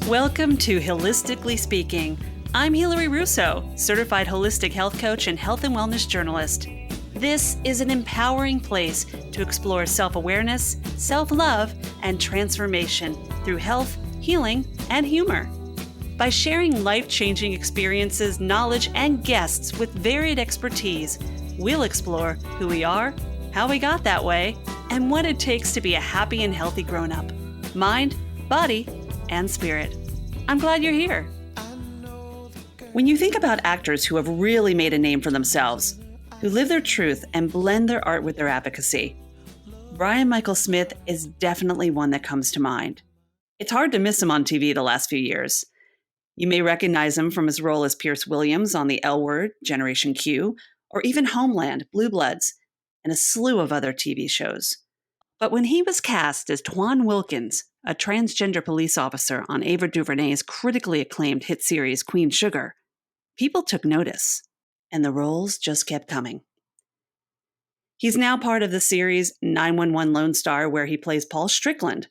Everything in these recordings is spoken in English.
Welcome to Holistically Speaking. I'm Hilary Russo, certified holistic health coach and health and wellness journalist. This is an empowering place to explore self-awareness, self-love, and transformation through health, healing, and humor. By sharing life-changing experiences, knowledge, and guests with varied expertise, we'll explore who we are, how we got that way, and what it takes to be a happy and healthy grown-up. Mind, body, and spirit. I'm glad you're here. When you think about actors who have really made a name for themselves, who live their truth and blend their art with their advocacy, Brian Michael Smith is definitely one that comes to mind. It's hard to miss him on TV the last few years. You may recognize him from his role as Pierce Williams on The L Word, Generation Q, or even Homeland, Blue Bloods, and a slew of other TV shows. But when he was cast as Toine Wilkins, a transgender police officer on Ava DuVernay's critically acclaimed hit series Queen Sugar, people took notice, and the roles just kept coming. He's now part of the series 911 Lonestar, where he plays Paul Stickland,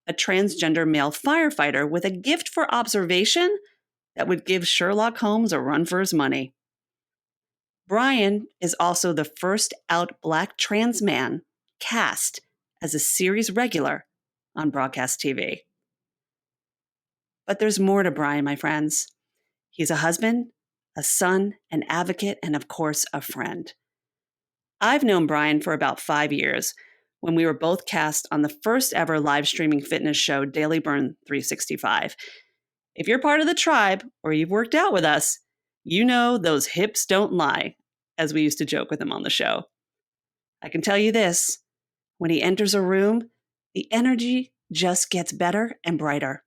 a transgender male firefighter with a gift for observation that would give Sherlock Holmes a run for his money. Brian is also the first out Black trans man cast as a series regular on broadcast TV. But there's more to Brian, my friends. He's a husband, a son, an advocate, and of course, a friend. I've known Brian for about 5 years when we were both cast on the first ever live streaming fitness show, Daily Burn 365. If you're part of the tribe or you've worked out with us, you know those hips don't lie, as we used to joke with him on the show. I can tell you this, when he enters a room, the energy just gets better and brighter.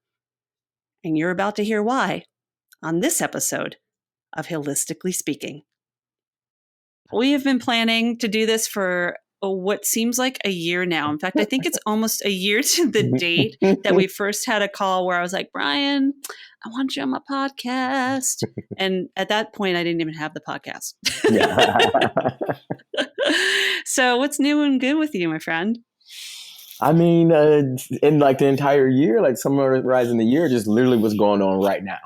And you're about to hear why on this episode of Holistically Speaking. We have been planning to do this for what seems like a year now. In fact, I think it's almost a year to the date that we first had a call where I was like, Brian, I want you on my podcast. And at that point, I didn't even have the podcast. So what's new and good with you, my friend? I mean, in like the entire year, like summarizing the year, just literally what's going on right now.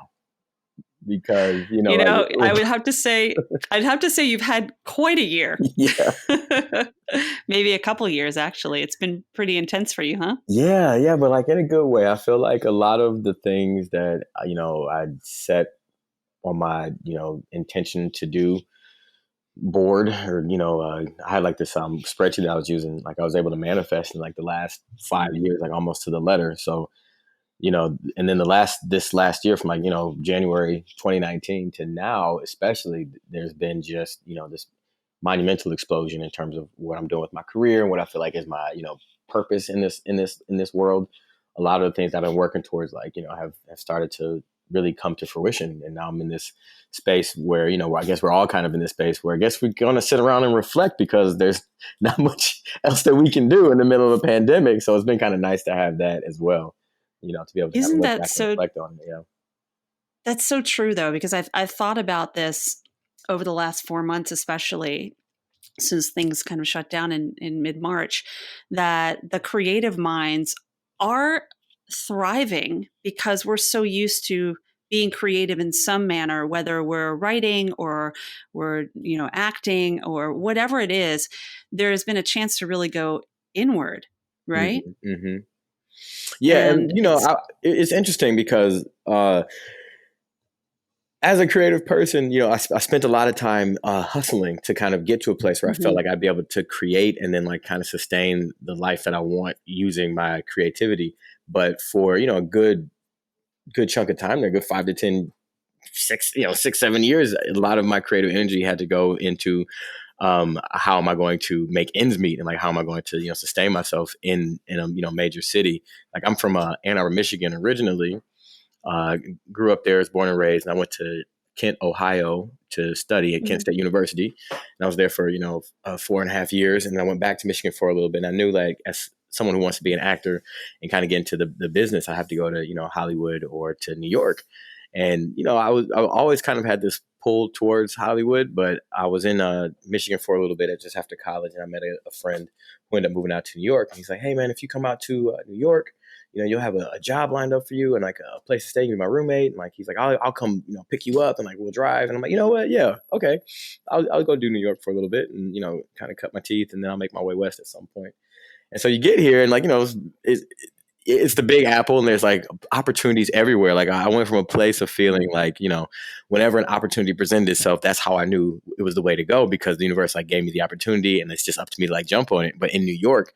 Because, I would have to say, you've had quite a year. Yeah. Maybe a couple years, actually. It's been pretty intense for you, huh? Yeah. But like in a good way. I feel like a lot of the things that, I'd set on my, intention to do board or, I had like this spreadsheet that I was using, like I was able to manifest in like the last 5 years, like almost to the letter. So, and then this last year from like, January 2019 to now, especially, there's been just, this monumental explosion in terms of what I'm doing with my career and what I feel like is my, purpose in this world. A lot of the things I've been working towards, like, have started to really come to fruition. And now I'm in this space where, I guess we're all kind of in this space where I guess we're going to sit around and reflect because there's not much else that we can do in the middle of a pandemic. So it's been kind of nice to have that as well. To be able to Isn't kind of that so, reflect on it. Yeah. That's so true, though, because I've thought about this over the last 4 months, especially since things kind of shut down in mid-March, that the creative minds are thriving because we're so used to being creative in some manner, whether we're writing or we're, acting or whatever it is. There has been a chance to really go inward, right? Mm-hmm, mm-hmm. Yeah. And it's interesting because as a creative person, I spent a lot of time hustling to kind of get to a place where I felt like I'd be able to create and then like kind of sustain the life that I want using my creativity. But for, a good chunk of time, there, good 5 to 10, 6, 7 years, a lot of my creative energy had to go into how am I going to make ends meet and like how am I going to sustain myself in a major city. Like I'm from Ann Arbor, Michigan originally, grew up there, was born and raised, and I went to Kent, Ohio to study at Kent State University, and I was there for 4.5 years, and then I went back to Michigan for a little bit. And I knew like as someone who wants to be an actor and kind of get into the business, I have to go to Hollywood or to New York. And I always kind of had this pull towards Hollywood, but I was in Michigan for a little bit just after college, and I met a friend who ended up moving out to New York. And he's like, "Hey man, if you come out to New York, you'll have a job lined up for you and like a place to stay. You're my roommate. And like, he's like, I'll come, pick you up and like, we'll drive. And I'm like, you know what? Yeah. Okay. I'll go do New York for a little bit and, kind of cut my teeth and then I'll make my way west at some point. And so you get here and like, it's the Big Apple and there's like opportunities everywhere. Like I went from a place of feeling like, whenever an opportunity presented itself, that's how I knew it was the way to go because the universe like gave me the opportunity and it's just up to me to like jump on it. But in New York,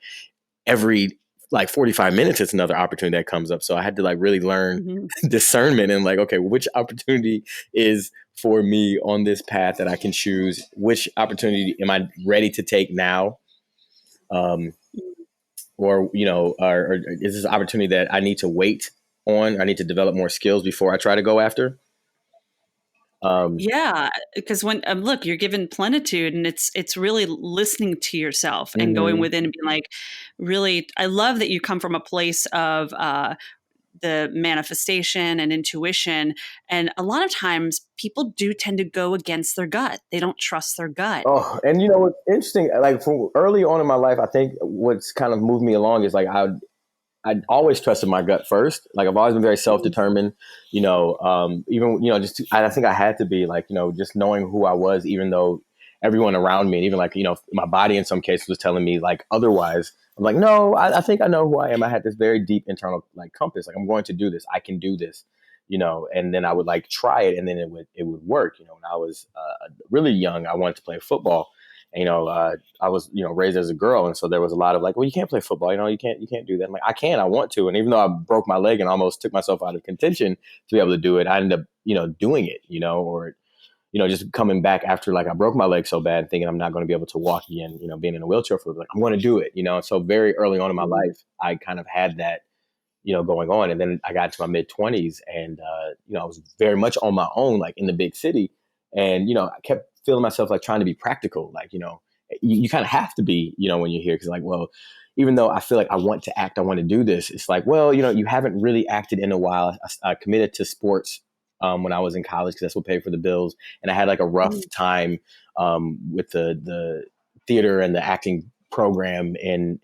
every like 45 minutes, it's another opportunity that comes up. So I had to like really learn discernment and like, okay, which opportunity is for me on this path that I can choose? Which opportunity am I ready to take now? Or is this an opportunity that I need to wait on? I need to develop more skills before I try to go after. Yeah, because when look, you're given plenitude, and it's really listening to yourself and going within and being like, really, I love that you come from a place of the manifestation and intuition. And a lot of times, people do tend to go against their gut. They don't trust their gut. Oh, and what's interesting, like from early on in my life, I think what's kind of moved me along is like I always trusted my gut first. Like I've always been very self-determined, even, I think I had to be like, just knowing who I was, even though everyone around me, and even like, my body in some cases was telling me like otherwise. I'm like, no, I think I know who I am. I had this very deep internal like compass. Like I'm going to do this. I can do this, and then I would like try it and then it would work. When I was really young, I wanted to play football. I was, raised as a girl. And so there was a lot of like, well, you can't play football. You can't do that. I'm like, I want to. And even though I broke my leg and almost took myself out of contention to be able to do it, I ended up, doing it, or, just coming back after like I broke my leg so bad, thinking I'm not going to be able to walk again, being in a wheelchair for like, I'm going to do it, So very early on in my life, I kind of had that, going on. And then I got to my mid 20s and, I was very much on my own, like in the big city. And, I kept feeling myself like trying to be practical. Like, you kind of have to be, when you're here. Cause like, well, even though I feel like I want to act, I want to do this. It's like, well, you haven't really acted in a while. I committed to sports when I was in college because that's what paid for the bills. And I had like a rough time with the theater and the acting program in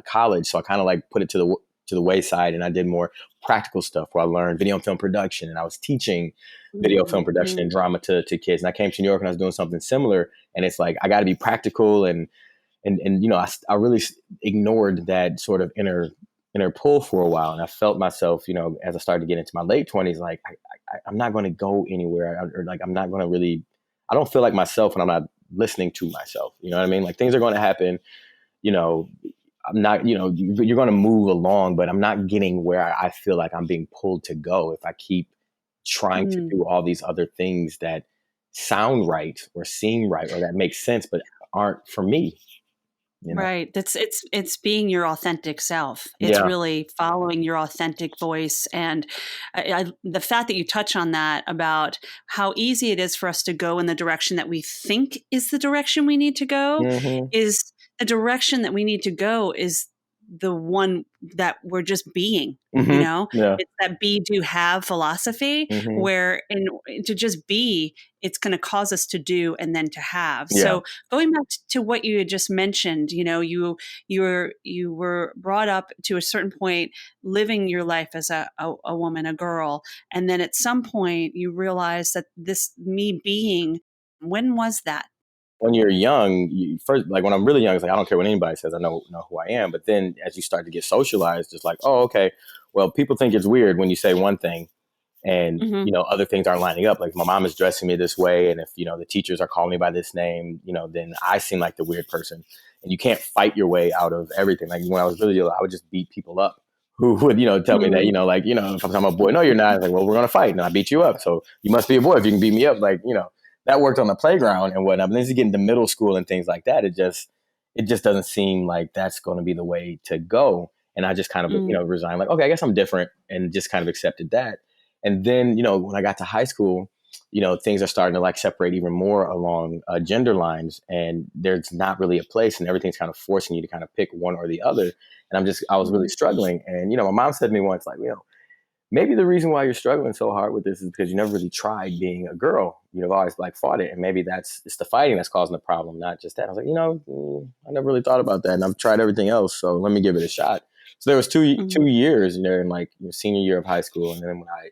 college. So I kind of like put it to the wayside and I did more practical stuff where I learned video and film production and I was teaching video film production and drama to kids. And I came to New York and I was doing something similar. And it's like, I got to be practical and I really ignored that sort of inner pull for a while. And I felt myself, as I started to get into my late 20s, like I'm not going to go anywhere or like, I'm not going to really, I don't feel like myself when I'm not listening to myself. You know what I mean? Like things are going to happen, I'm not, you're going to move along, but I'm not getting where I feel like I'm being pulled to go if I keep trying to do all these other things that sound right or seem right or that make sense, but aren't for me. Right. It's being your authentic self. It's really following your authentic voice. And the fact that you touch on that about how easy it is for us to go in the direction that we think is the direction we need to go is the direction that we need to go is the one that we're just being, it's that be, do, have philosophy where to just be, it's going to cause us to do and then to have. So going back to what you had just mentioned, you were brought up to a certain point, living your life as a woman, a girl. And then at some point you realize that this me being, when was that? When you're young, first, like when I'm really young, it's like, I don't care what anybody says. I know who I am. But then as you start to get socialized, it's like, oh, okay, well, people think it's weird when you say one thing and, other things aren't lining up. Like my mom is dressing me this way. And if, the teachers are calling me by this name, then I seem like the weird person. And you can't fight your way out of everything. Like when I was really little, I would just beat people up who would, tell me that, if I'm a boy, no, you're not. It's like, well, we're going to fight and I beat you up. So you must be a boy if you can beat me up. Like, that worked on the playground and whatnot. But then as you get into middle school and things like that, it just doesn't seem like that's going to be the way to go. And I just kind of, resigned, like, okay, I guess I'm different, and just kind of accepted that. And then, when I got to high school, things are starting to like separate even more along gender lines, and there's not really a place, and everything's kind of forcing you to kind of pick one or the other. And I was really struggling. And, my mom said to me once, like, maybe the reason why you're struggling so hard with this is because you never really tried being a girl. You've always like fought it. And maybe it's the fighting that's causing the problem, not just that. I was like, I never really thought about that. And I've tried everything else. So let me give it a shot. So there was two years, in like senior year of high school, and then when I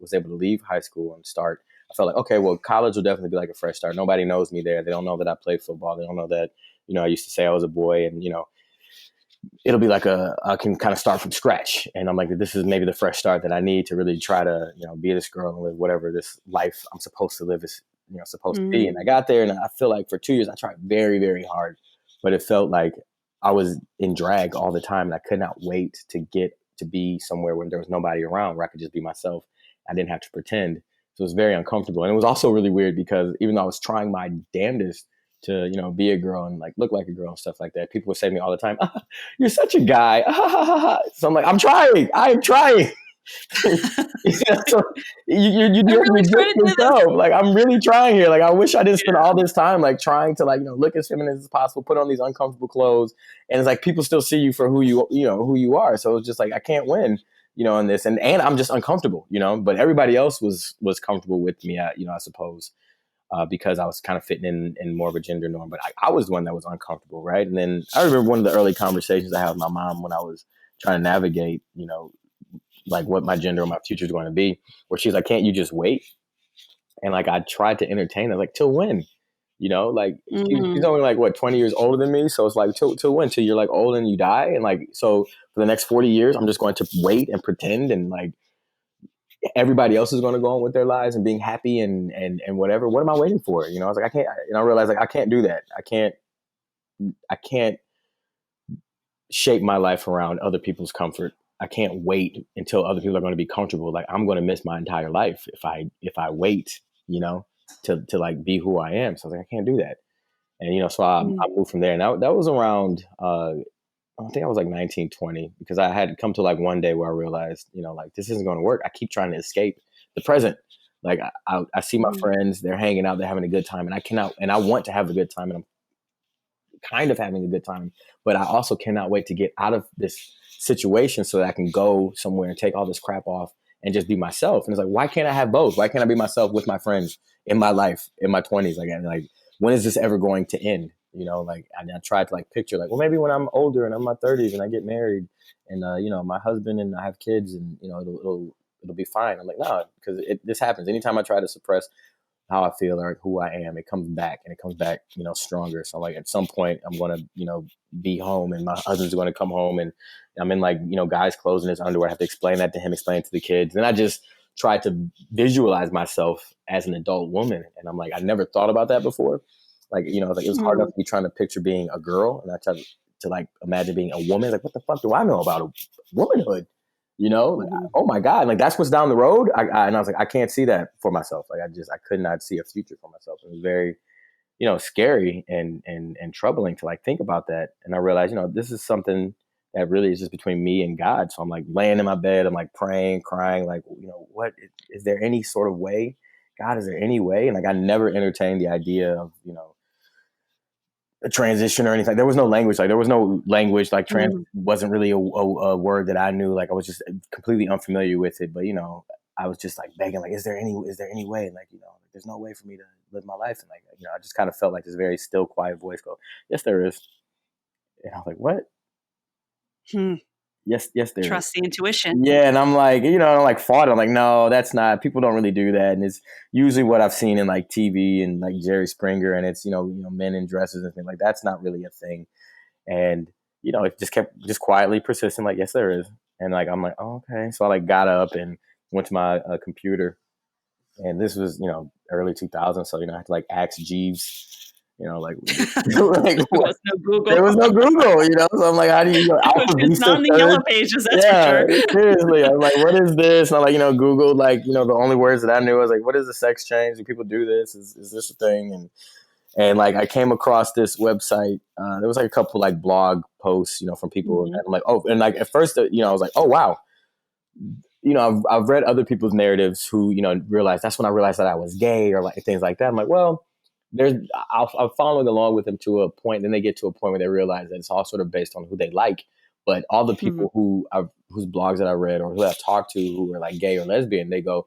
was able to leave high school and start, I felt like, okay, well, college will definitely be like a fresh start. Nobody knows me there. They don't know that I played football. They don't know that I used to say I was a boy, and it'll be like I can kind of start from scratch. And I'm like, this is maybe the fresh start that I need to really try to be this girl and live whatever this life I'm supposed to live is supposed to be. And I got there, and I feel like for 2 years I tried very, very hard, but it felt like I was in drag all the time, and I could not wait to get to be somewhere where there was nobody around, where I could just be myself. I didn't have to pretend. So it was very uncomfortable. And it was also really weird because even though I was trying my damnedest to, be a girl and like look like a girl and stuff like that, people would say to me all the time, "You're such a guy." So I'm like, I am trying. So you do really yourself. Like, I'm really trying here. Like, I wish I didn't spend all this time like trying to look as feminine as possible, put on these uncomfortable clothes, and it's like people still see you for who you are. So it's just like I can't win, in this, and I'm just uncomfortable, but everybody else was comfortable with me, I suppose, because I was kind of fitting in more of a gender norm. But I was the one that was uncomfortable, right? And then I remember one of the early conversations I had with my mom when I was trying to navigate, like what my gender or my future is going to be, where she's like, "Can't you just wait?" And like I tried to entertain her, like, till when? Like she's only like what 20 years older than me, so it's like till when? Till you're like old and you die, and like so for the next 40 years, I'm just going to wait and pretend, and like everybody else is going to go on with their lives and being happy and whatever. What am I waiting for? I was like, I can't. And I realized like I can't do that. I can't shape my life around other people's comfort. I can't wait until other people are going to be comfortable. Like I'm going to miss my entire life if I wait, to like be who I am. So I was like, I can't do that. And, so I moved from there. And that was around, I think I was like 19, 20, because I had come to like one day where I realized, like this isn't going to work. I keep trying to escape the present. Like I see my friends, they're hanging out, they're having a good time, and I cannot, and I want to have a good time, and I'm kind of having a good time, but I also cannot wait to get out of this situation so that I can go somewhere and take all this crap off and just be myself. And it's like, why can't I have both? Why can't I be myself with my friends in my life, in my 20s? Like, when is this ever going to end? Like I tried to like picture like, well, maybe when I'm older and I'm in my 30s and I get married and, my husband and I have kids and, it'll be fine. I'm like, no, because this happens. Anytime I try to suppress how I feel or who I am, it comes back stronger. So like at some point I'm going to, be home and my husband's going to come home and I'm in like, guys' clothes in his underwear. I have to explain that to him, explain it to the kids. And I just tried to visualize myself as an adult woman. And I'm like, I never thought about that before. Like, like it was hard enough to be trying to picture being a girl. And I tried to like imagine being a woman. Like, what the fuck do I know about womanhood? Like, oh my God, like that's what's down the road. And I was like, I can't see that for myself. Like I could not see a future for myself. It was very, scary and troubling to like think about that. And I realized, this is something that really is just between me and God. So I'm like laying in my bed, I'm like praying, crying, like, what is there any sort of way? God, is there any way? And like I never entertained the idea of, a transition or anything. There was no language. Like trans wasn't really a word that I knew. Like I was just completely unfamiliar with it. But I was just like begging, like, is there any way? And like, there's no way for me to live my life. And like, I just kind of felt like this very still, quiet voice go, yes, there is. And I was like, what? Yes, there Trust is. the intuition. Yeah, and I'm like, I like fought. I'm like, no, that's not. People don't really do that, and it's usually what I've seen in like TV and like Jerry Springer, and it's men in dresses and things like that's not really a thing. And it just kept quietly persisting. Like, yes, there is. And like I'm like, oh, okay. So I like got up and went to my computer, and this was early 2000s, so I had to like ask Jeeves. Like, there was no Google. There was no Google, So I'm like, how do you go? It's not on the yellow pages, that's for sure. Seriously. I'm like, what is this? And I'm like, Googled, like, the only words that I knew, I was like, what is a sex change? Do people do this? Is this a thing? And like, I came across this website. There was like a couple like blog posts, from people. And I'm like, oh, and like at first, I was like, oh, wow. I've read other people's narratives who, realized that's when I realized that I was gay or like things like that. I'm like, well, I'm following along with them to a point. Then they get to a point where they realize that it's all sort of based on who they like. But all the people whose blogs that I read or who I've talked to who are like gay or lesbian, they go,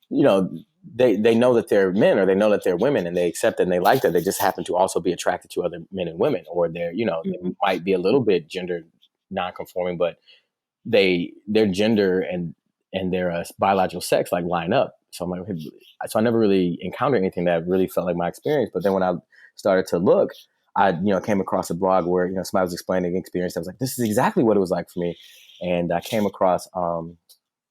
they know that they're men or they know that they're women and they accept it and they like that. They just happen to also be attracted to other men and women, or they're, they might be a little bit gender non-conforming, but their gender and their biological sex like line up. So I'm like, okay. So I never really encountered anything that really felt like my experience. But then when I started to look, I came across a blog where somebody was explaining an experience. I was like, this is exactly what it was like for me. And I came across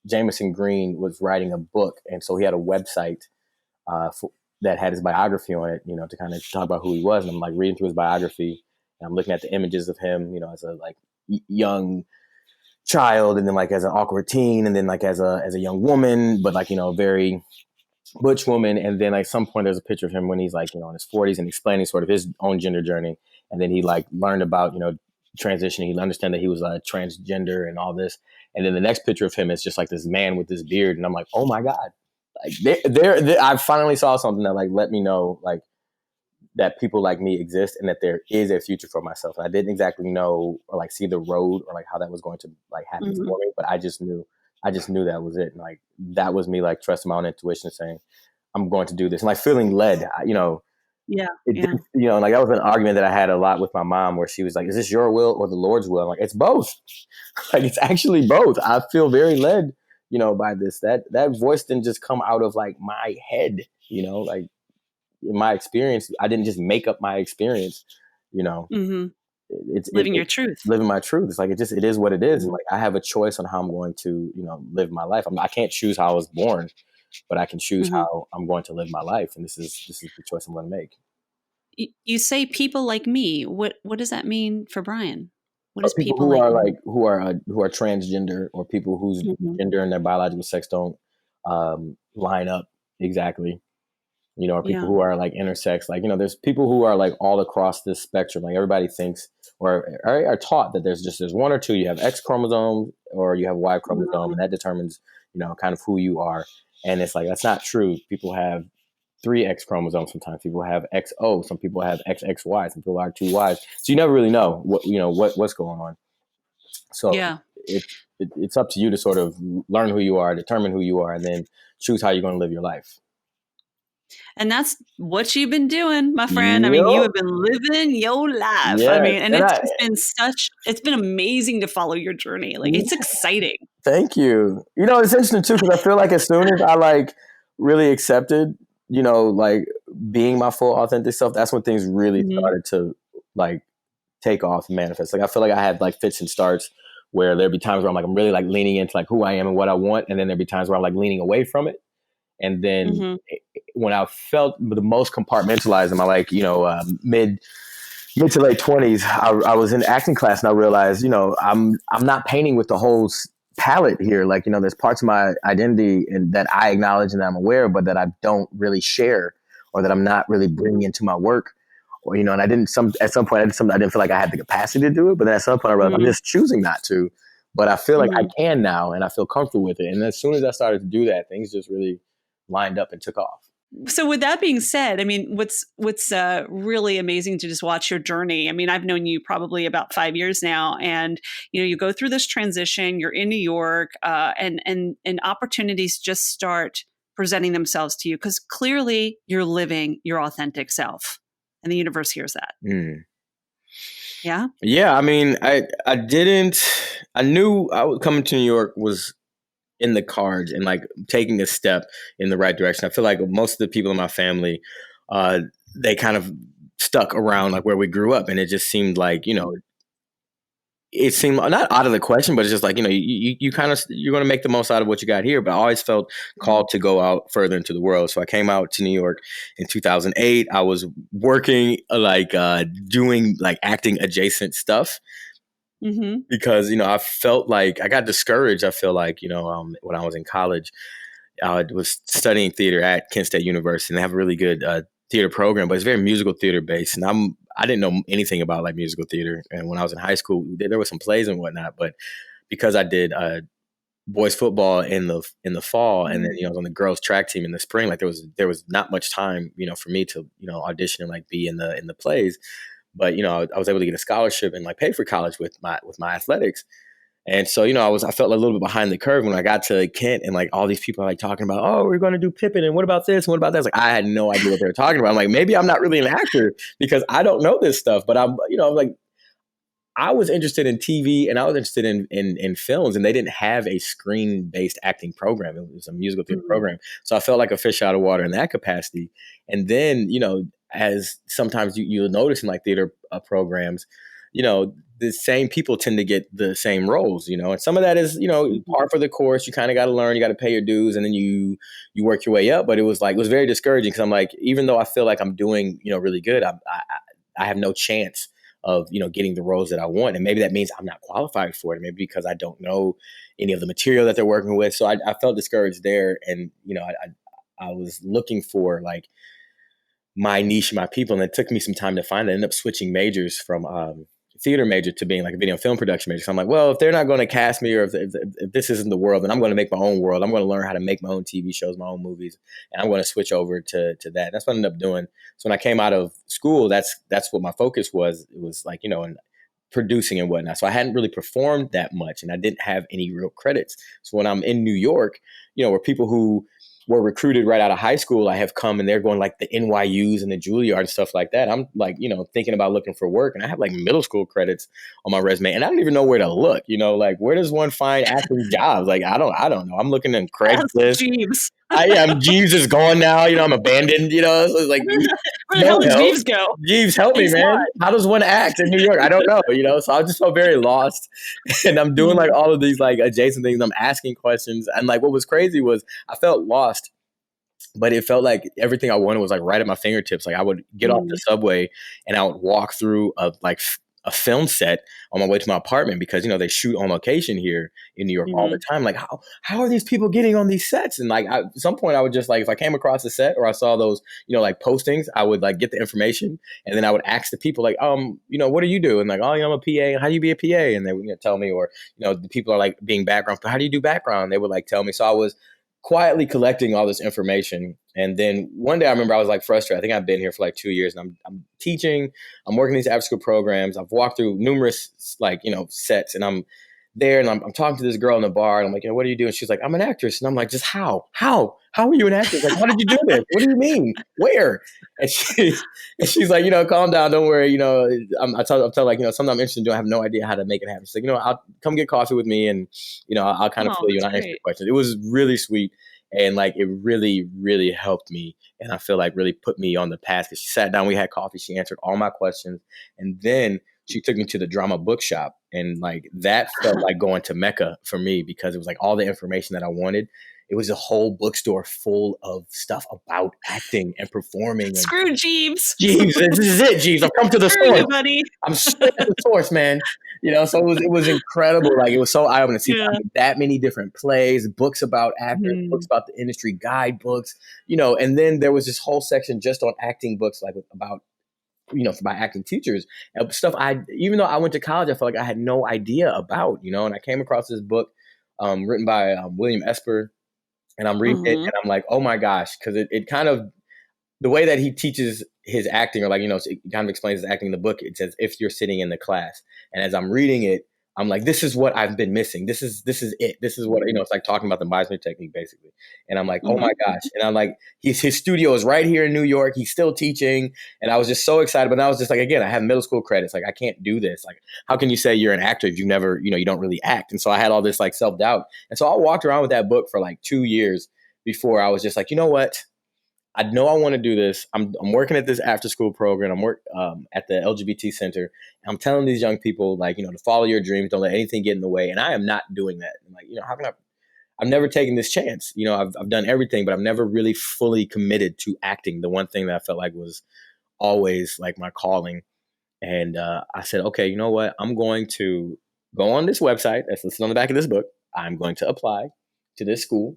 Jameson Green was writing a book, and so he had a website that had his biography on it, to kind of talk about who he was. And I'm like reading through his biography, and I'm looking at the images of him, as a like young child, and then like as an awkward teen, and then like as a young woman, but like very butch woman. And then like some point there's a picture of him when he's like in his 40s and explaining sort of his own gender journey. And then he like learned about transitioning. He understand that he was transgender and all this. And then the next picture of him is just like this man with this beard, and I'm like, oh my god, like I finally saw something that like let me know like that people like me exist and that there is a future for myself. And I didn't exactly know or like see the road or like how that was going to like happen for me, but I just knew that was it. And like, that was me like trusting my own intuition, saying, I'm going to do this. And like feeling led, Yeah. Like that was an argument that I had a lot with my mom, where she was like, is this your will or the Lord's will? I'm like, it's both. Like, it's actually both. I feel very led, by this. That voice didn't just come out of like my head, like in my experience, I didn't just make up my experience, It's living your truth. Living my truth. It's like, it is what it is. And like, I have a choice on how I'm going to, live my life. I can't choose how I was born, but I can choose how I'm going to live my life. And this is the choice I'm going to make. You say people like me. What does that mean for Brian? What is people who are like who are transgender, or people whose gender and their biological sex don't line up exactly, or people who are like intersex. Like, there's people who are like all across this spectrum. Like, everybody thinks or are taught that there's one or two. You have X chromosome or you have Y chromosome, and that determines kind of who you are. And it's like, that's not true. People have 3 X chromosomes. Sometimes people have XO. Some people have XXY. Some people are 2 Ys. So you never really know what's going on. So it's up to you to sort of learn who you are, determine who you are, and then choose how you're going to live your life. And that's what you've been doing, my friend. Yep. I mean, you have been living your life. Yeah. I mean, and it's been amazing to follow your journey. Like, it's exciting. Thank you. It's interesting too, because I feel like as soon as I like really accepted, like being my full authentic self, that's when things really started to like take off and manifest. Like, I feel like I had like fits and starts where there'd be times where I'm really like leaning into like who I am and what I want. And then there'd be times where I'm like leaning away from it. And then when I felt the most compartmentalized in my mid to late 20s, I was in acting class, and I realized, I'm not painting with the whole palette here. Like, there's parts of my identity and that I acknowledge and that I'm aware of, but that I don't really share, or that I'm not really bringing into my work. Or, and I didn't at some point, I didn't feel like I had the capacity to do it. But then at some point I realized I'm just choosing not to, but I feel like I can now, and I feel comfortable with it. And as soon as I started to do that, things just really lined up and took off. So with that being said, I mean, what's really amazing to just watch your journey. I mean, I've known you probably about 5 years now, and you go through this transition. You're in New York, and opportunities just start presenting themselves to you, because clearly you're living your authentic self, and the universe hears that. Yeah. Yeah. I mean, I knew coming to New York was in the cards, and like taking a step in the right direction. I feel like most of the people in my family, they kind of stuck around like where we grew up, and it just seemed like, it seemed not out of the question, but it's just like, you kind of, you're going to make the most out of what you got here. But I always felt called to go out further into the world. So I came out to New York in 2008. I was working doing like acting adjacent stuff. Because, I felt like I got discouraged. I feel like, when I was in college, I was studying theater at Kent State University, and they have a really good theater program, but it's very musical theater based. And I didn't know anything about like musical theater. And when I was in high school, there were some plays and whatnot, but because I did boys football in the fall, and then, I was on the girls track team in the spring, like there was not much time, for me to, audition and like be in the plays. But, I was able to get a scholarship and like pay for college with my athletics. And so, I felt a little bit behind the curve when I got to Kent, and like all these people are like talking about, oh, we're going to do Pippin, and what about this? And what about that? Like, I had no idea what they were talking about. I'm like, maybe I'm not really an actor because I don't know this stuff, but I'm like, I was interested in TV and I was interested in films, and they didn't have a screen-based acting program. It was a musical theater Mhm. program. So I felt like a fish out of water in that capacity. And then, as sometimes you'll notice in like theater programs, the same people tend to get the same roles, and some of that is, Mhm. par for the course. You kind of got to learn, you got to pay your dues, and then you work your way up. But it was very discouraging because I'm like, even though I feel like I'm doing, really good, I have no chance of getting the roles that I want, and maybe that means I'm not qualified for it. Maybe because I don't know any of the material that they're working with. So I felt discouraged there, and I was looking for like my niche, my people, and it took me some time to find it. I ended up switching majors from theater major to being like a video and film production major. So I'm like, well, if they're not going to cast me, or if this isn't the world, then I'm going to make my own world. I'm going to learn how to make my own TV shows, my own movies, and I'm going to switch over to that. That's what I ended up doing. So when I came out of school, that's what my focus was. It was like, and producing and whatnot. So I hadn't really performed that much, and I didn't have any real credits. So when I'm in New York, where people who were recruited right out of high school, I have come and they're going like the NYUs and the Juilliard and stuff like that. I'm like, thinking about looking for work, and I have like middle school credits on my resume, and I don't even know where to look. Like, where does one find acting jobs? Like, I don't know. I'm looking in Ask Craigslist. Jeeves. Jeeves is gone now. I'm abandoned. So it's like, Where the hell did Jeeves go? Jeeves, help me, He's man. not. How does one act in New York? I don't know. So I just felt very lost, and I'm doing like all of these like adjacent things. I'm asking questions, and like what was crazy was I felt lost, but it felt like everything I wanted was like right at my fingertips. Like I would get off the subway and I would walk through a film set on my way to my apartment because, they shoot on location here in New York all the time. Like how are these people getting on these sets? And like at some point I would just like, if I came across a set or I saw those, like postings, I would like get the information and then I would ask the people like, what do you do? And like, oh, I'm a PA. How do you be a PA? And they would tell me, or, the people are like being background. How do you do background? They would like tell me. So I was quietly collecting all this information. And then one day I remember I was like frustrated. I think I've been here for like 2 years and I'm teaching, I'm working these after school programs. I've walked through numerous sets, and I'm there and I'm talking to this girl in the bar and I'm like, what do you do? And she's like, I'm an actress. And I'm like, just how are you an actress? Like, how did you do this? What do you mean? Where? And she's like, calm down. Don't worry. I tell like, something I'm interested in doing. I have no idea how to make it happen. She's like, I'll come get coffee with me and, I'll kind of fill you and I'll answer your questions. It was really sweet. And like, it really, really helped me. And I feel like really put me on the path because she sat down, we had coffee. She answered all my questions. And then she took me to the drama bookshop, and like that felt like going to Mecca for me because it was like all the information that I wanted. It was a whole bookstore full of stuff about acting and performing. Screw Jeeves. Jeeves, this is it, Jeeves. I've come to the Screw source. you, buddy. I'm straight at the source, man. So it was incredible. Like it was so eye-opening to see that many different plays, books about actors, books about the industry, guidebooks, and then there was this whole section just on acting books, like about by acting teachers and stuff. Even though I went to college, I felt like I had no idea about, and I came across this book written by William Esper, and I'm reading it and I'm like, oh my gosh, because it kind of, the way that he teaches his acting, or like, it kind of explains his acting in the book, it says, if you're sitting in the class. And as I'm reading it, I'm like, this is what I've been missing. This is it. This is what, it's like talking about the Meisner technique, basically. And I'm like, oh my gosh. And I'm like, his studio is right here in New York. He's still teaching. And I was just so excited. But I was just like, again, I have middle school credits. Like, I can't do this. Like, how can you say you're an actor if you never, you don't really act? And so I had all this like self-doubt. And so I walked around with that book for like 2 years before I was just like, you know what? I know I want to do this. I'm working at this after school program. I'm at the LGBT center. I'm telling these young people, like, to follow your dreams. Don't let anything get in the way. And I am not doing that. I'm like, how can I've never taken this chance. I've done everything, but I've never really fully committed to acting. The one thing that I felt like was always like my calling. And I said, okay, you know what? I'm going to go on this website that's listed on the back of this book. I'm going to apply to this school.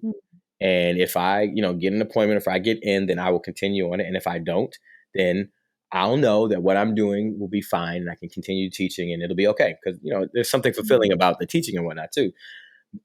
And if I, get an appointment, if I get in, then I will continue on it. And if I don't, then I'll know that what I'm doing will be fine and I can continue teaching and it'll be okay. Because, there's something fulfilling about the teaching and whatnot too.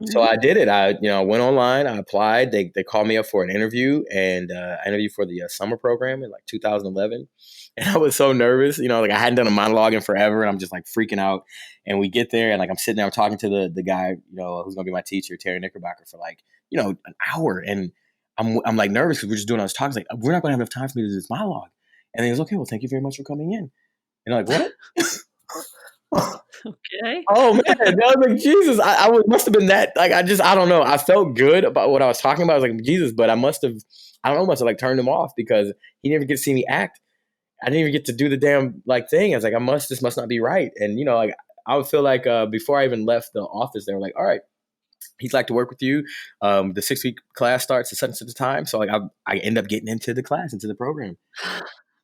So I did it. I, went online, I applied, they called me up for an interview, and I interviewed for the summer program in like 2011. And I was so nervous, like I hadn't done a monologue in forever, and I'm just like freaking out. And we get there and like I'm sitting there, I'm talking to the guy, who's going to be my teacher, Terry Knickerbocker, for like, an hour. And I'm like nervous because we're just doing all this talk. It's like, we're not going to have enough time for me to do this monologue. And he goes, okay, well, thank you very much for coming in. And I'm like, what? Okay. Oh man, I was like, Jesus, must have been that. Like, I don't know. I felt good about what I was talking about. I was like, Jesus, but I don't know, must have like turned him off because he didn't even get to see me act. I didn't even get to do the damn like thing. I was like, this must not be right. And like, I would feel like before I even left the office, they were like, all right, he'd like to work with you. The 6-week class starts at such and such a time. So like, I end up getting into the class, into the program.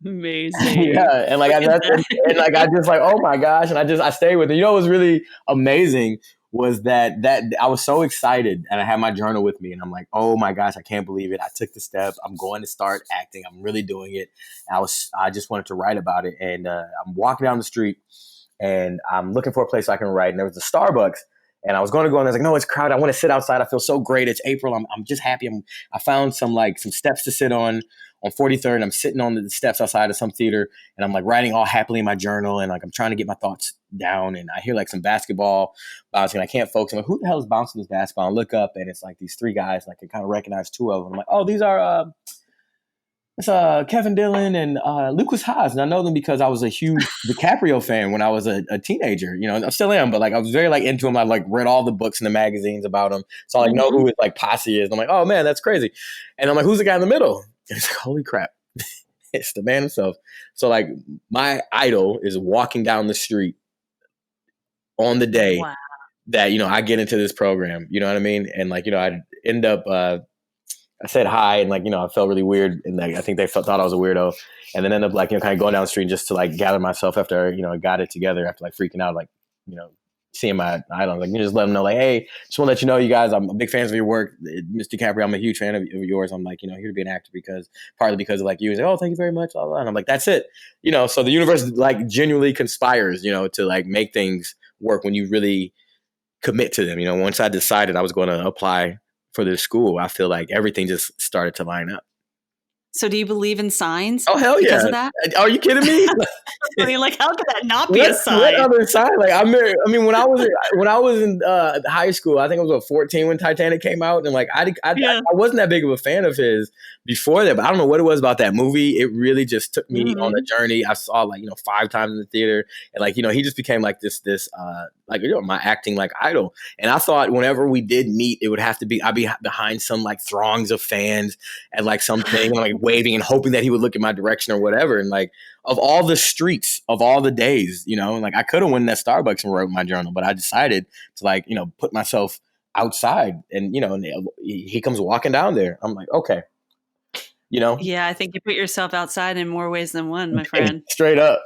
Amazing. Yeah, and like Look at that. and like I just like, oh my gosh, and I stayed with it. What was really amazing was that I was so excited, and I had my journal with me, and I'm like, oh my gosh, I can't believe it. I took the step. I'm going to start acting. I'm really doing it. And I just wanted to write about it, and I'm walking down the street, and I'm looking for a place I can write, and there was a Starbucks. And I was going to go, and I was like, no, it's crowded. I want to sit outside. I feel so great. It's April. I'm just happy. I found some steps to sit on 43rd. I'm sitting on the steps outside of some theater, and I'm like writing all happily in my journal, and like I'm trying to get my thoughts down. And I hear like some basketball bouncing. I can't focus. I'm like, who the hell is bouncing this basketball? And look up, and it's like these 3 guys. Like I kind of recognize 2 of them. I'm like, oh, these are it's Kevin Dillon and Lucas Haas. And I know them because I was a huge DiCaprio fan when I was a teenager. I still am, but like I was very like into him. I like read all the books and the magazines about him. So I like know who his like posse is. And I'm like, oh man, that's crazy. And I'm like, who's the guy in the middle? And it's like, holy crap. It's the man himself. So like my idol is walking down the street on the day that, I get into this program. You know what I mean? And like, I end up I said hi, and like, I felt really weird, and like I think they thought I was a weirdo, and then ended up like, kind of going down the street just to like gather myself after, I got it together after like freaking out, like, seeing my idol. Like, just let them know, like, hey, just want to let you know, you guys, I'm a big fan of your work, Mr. DiCaprio. I'm a huge fan of yours. I'm like, here to be an actor partly because of like you. He's like, oh, thank you very much. Blah, blah. And I'm like, that's it. So the universe like genuinely conspires, to like make things work when you really commit to them. Once I decided I was going to apply for this school, I feel like everything just started to line up. So do you believe in signs? Oh, hell yeah. Because of that? Are you kidding me? I mean, like, how could that not be a sign? What other sign? Like, I mean, when I was in high school, I think I was 14 when Titanic came out, and like I wasn't that big of a fan of his before that, but I don't know what it was about that movie. It really just took me on a journey. I saw like 5 times in the theater, and like he just became like this like my acting like idol. And I thought whenever we did meet, it would have to be I'd be behind some like throngs of fans at like something, like waving and hoping that he would look in my direction or whatever. And like of all the streets of all the days, like I could have went in that Starbucks and wrote my journal, but I decided to like put myself outside, and and he comes walking down there. I'm like, okay. Yeah, I think you put yourself outside in more ways than one, my friend. Straight up.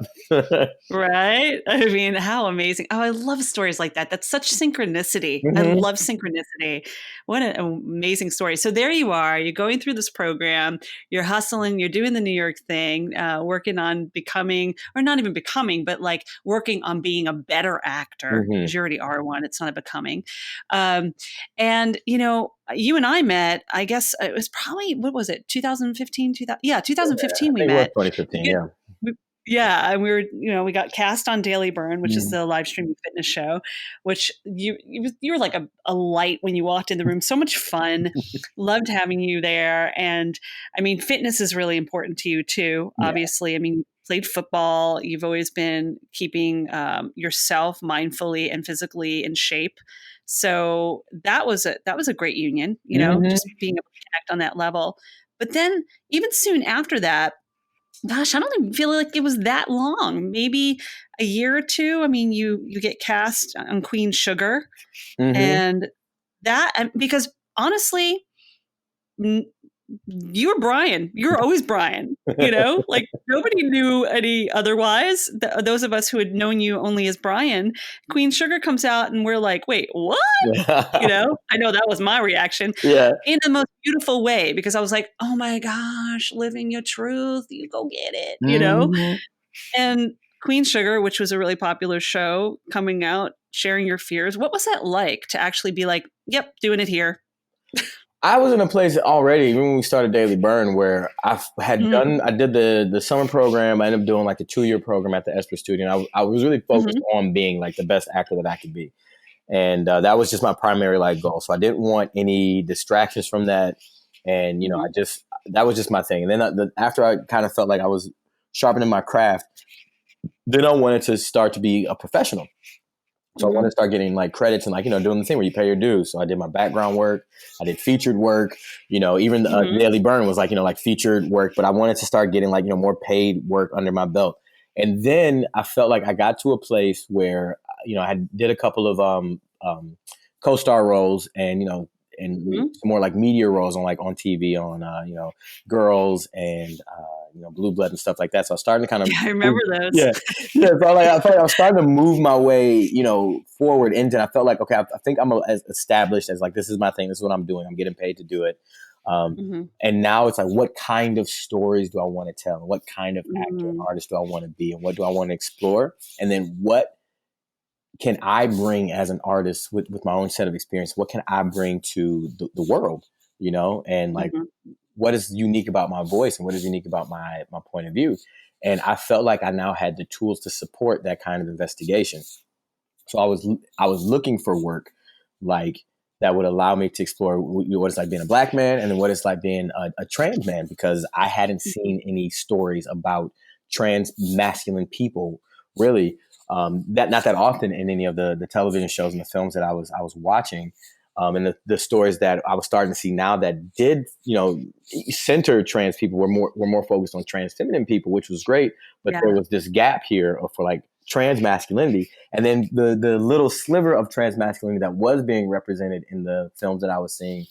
Right? I mean, how amazing. Oh, I love stories like that. That's such synchronicity. I love synchronicity. What an amazing story. So there you are. You're going through this program. You're hustling. You're doing the New York thing, working on becoming, or not even becoming, but like working on being a better actor, because you already are one. It's not a becoming. And, you and I met, I guess it was probably, what was it? 2015, 2015 we met. 2015, yeah. Yeah, and we were, we got cast on Daily Burn, which is the live streaming fitness show, which you were like a light when you walked in the room. So much fun. Loved having you there. And I mean, fitness is really important to you too, obviously. I mean, you played football. You've always been keeping yourself mindfully and physically in shape. So that was a great union, just being able to connect on that level. But then even soon after that, gosh, I don't even feel like it was that long, maybe a year or 2. I mean, you get cast on Queen Sugar, and that, because honestly, you're Brian. You're always Brian, like nobody knew any otherwise. Those of us who had known you only as Brian, Queen Sugar comes out and we're like, wait, what? I know that was my reaction in the most beautiful way, because I was like, oh my gosh, living your truth. You go get it, and Queen Sugar, which was a really popular show, coming out, sharing your fears. What was that like to actually be like, yep, doing it here? I was in a place already when we started Daily Burn where I did the summer program. I ended up doing like the 2-year program at the Esprit Studio. And I was really focused on being like the best actor that I could be. And that was just my primary like goal. So I didn't want any distractions from that. And, that was just my thing. And then after I kind of felt like I was sharpening my craft, then I wanted to start to be a professional. So I wanted to start getting like credits and like, doing the thing where you pay your dues. So I did my background work. I did featured work, even Daily Burn was like, like featured work, but I wanted to start getting like, more paid work under my belt. And then I felt like I got to a place where, I did a couple of co-star roles and, and some more like media roles on TV on, Girls and, Blue Blood and stuff like that. So I was starting to kind of, I remember those. yeah. So like, I felt like I was starting to move my way, forward into, and I felt like, okay, I think I'm as established as like, this is my thing. This is what I'm doing. I'm getting paid to do it. And now it's like, what kind of stories do I want to tell? And what kind of actor and artist do I want to be? And what do I want to explore? And then what can I bring as an artist with my own set of experience? What can I bring to the world, and like, what is unique about my voice and what is unique about my point of view? And I felt like I now had the tools to support that kind of investigation. So I was looking for work like that would allow me to explore what it's like being a Black man and then what it's like being a trans man, because I hadn't seen any stories about trans masculine people really, that not that often in any of the television shows and the films that I was watching. And the stories that I was starting to see now that did, center trans people were more focused on trans feminine people, which was great. But there was this gap here for like trans masculinity. And then the little sliver of trans masculinity that was being represented in the films that I was seeing,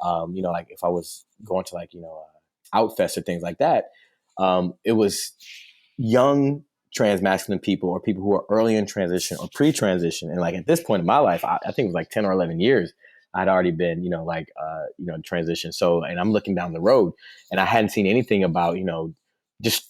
like if I was going to like, Outfest or things like that, it was young trans masculine people or people who are early in transition or pre-transition. And like at this point in my life, I think it was like 10 or 11 years, I'd already been, transition. So, and I'm looking down the road and I hadn't seen anything about, just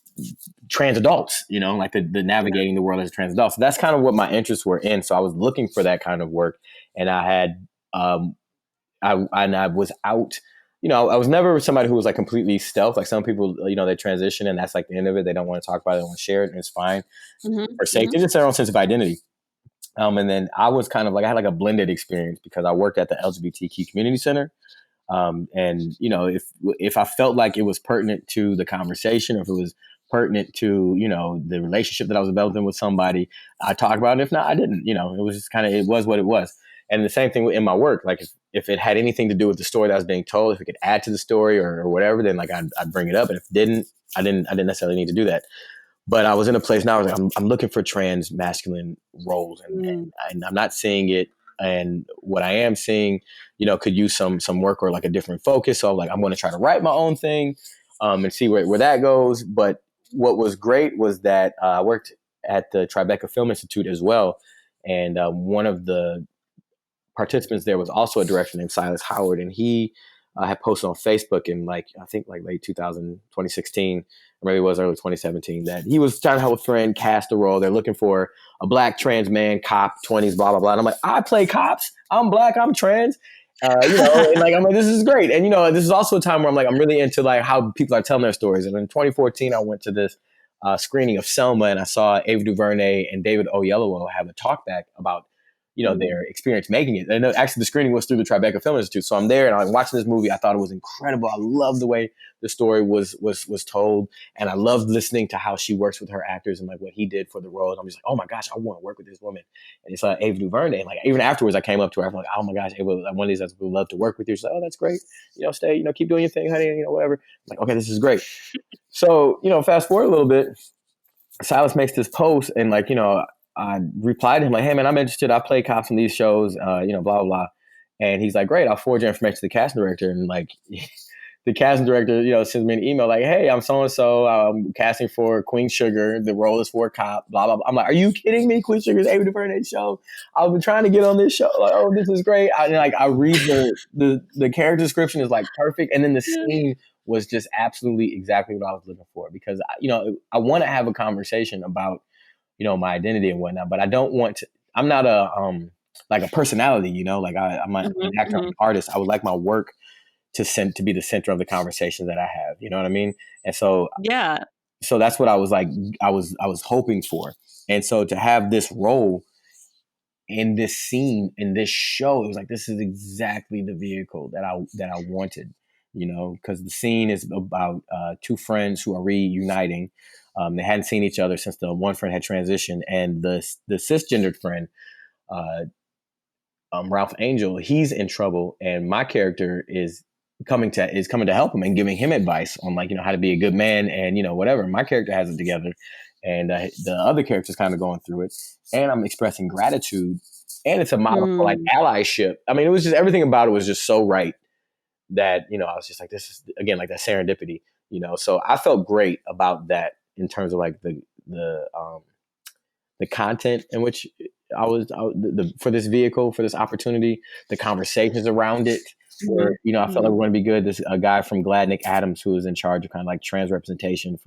trans adults, like the navigating the world as a trans adult. So that's kind of what my interests were in. So I was looking for that kind of work, and I had, I was out, I was never somebody who was like completely stealth. Like some people, they transition and that's like the end of it. They don't want to talk about it. They don't want to share it, and it's fine for safety. It's their own sense of identity. And then I was kind of like, I had like a blended experience because I worked at the LGBTQ community center. And if I felt like it was pertinent to the conversation, or if it was pertinent to, the relationship that I was developing with somebody, I talked about it. If not, I didn't, it was just kind of, it was what it was. And the same thing in my work, like if it had anything to do with the story that was being told, if it could add to the story or whatever, then like I'd bring it up. And if it didn't, I didn't necessarily need to do that. But I was in a place now where I'm looking for trans masculine roles, and I'm not seeing it. And what I am seeing, could use some work or like a different focus. So like, I'm going to try to write my own thing, and see where that goes. But what was great was that I worked at the Tribeca Film Institute as well. And one of the participants there was also a director named Silas Howard. And he had posted on Facebook in like, I think like late 2016, or maybe it was early 2017, that he was trying to help a friend cast a role. They're looking for a Black trans man, cop, 20s, blah, blah, blah. And I'm like, I play cops. I'm Black. I'm trans. And like, I'm like, this is great. And, this is also a time where I'm like, I'm really into like how people are telling their stories. And in 2014, I went to this screening of Selma, and I saw Ava DuVernay and David Oyelowo have a talk back about, their experience making it. And actually the screening was through the Tribeca Film Institute. So I'm there and I'm watching this movie. I thought it was incredible. I love the way the story was told. And I loved listening to how she works with her actors and like what he did for the role. And I'm just like, oh my gosh, I want to work with this woman. And it's Ava DuVernay. And like, even afterwards I came up to her. I'm like, oh my gosh, Ava, one of these guys would love to work with you. She's like, oh, that's great. Stay, keep doing your thing, honey, whatever. I'm like, okay, this is great. So, fast forward a little bit, Silas makes this post, and like, I replied to him like, hey man, I'm interested. I play cops in these shows, blah, blah, blah. And he's like, great, I'll forward your information to the casting director. And like the casting director, sends me an email like, hey, I'm so-and-so, I'm casting for Queen Sugar. The role is for a cop, blah, blah, blah. I'm like, are you kidding me? Queen Sugar's Ava DuVernay's show. I've been trying to get on this show. Like, oh, this is great. I read the character description is like perfect. And then the scene was just absolutely exactly what I was looking for, because, I want to have a conversation about, my identity and whatnot, but I don't want to, I'm not like a personality, like I'm an actor, I'm an artist. I would like my work to be the center of the conversation that I have, you know what I mean? And so, so that's what I was like, I was hoping for. And so to have this role in this scene, in this show, it was like, this is exactly the vehicle that I wanted, because the scene is about two friends who are reuniting. They hadn't seen each other since the one friend had transitioned, and the cisgendered friend, Ralph Angel, he's in trouble, and my character is coming to help him and giving him advice on, like, how to be a good man and, whatever. My character has it together, and the other character's kind of going through it, and I'm expressing gratitude, and it's a model for like allyship. I mean, it was just, everything about it was just so right that, I was just like, this is, again, like that serendipity, so I felt great about that in terms of like the content in which I was for this vehicle, for this opportunity, the conversations around it, where, I felt like we're going to be good. This a guy from Glad, Nick Adams, who was in charge of kind of like trans representation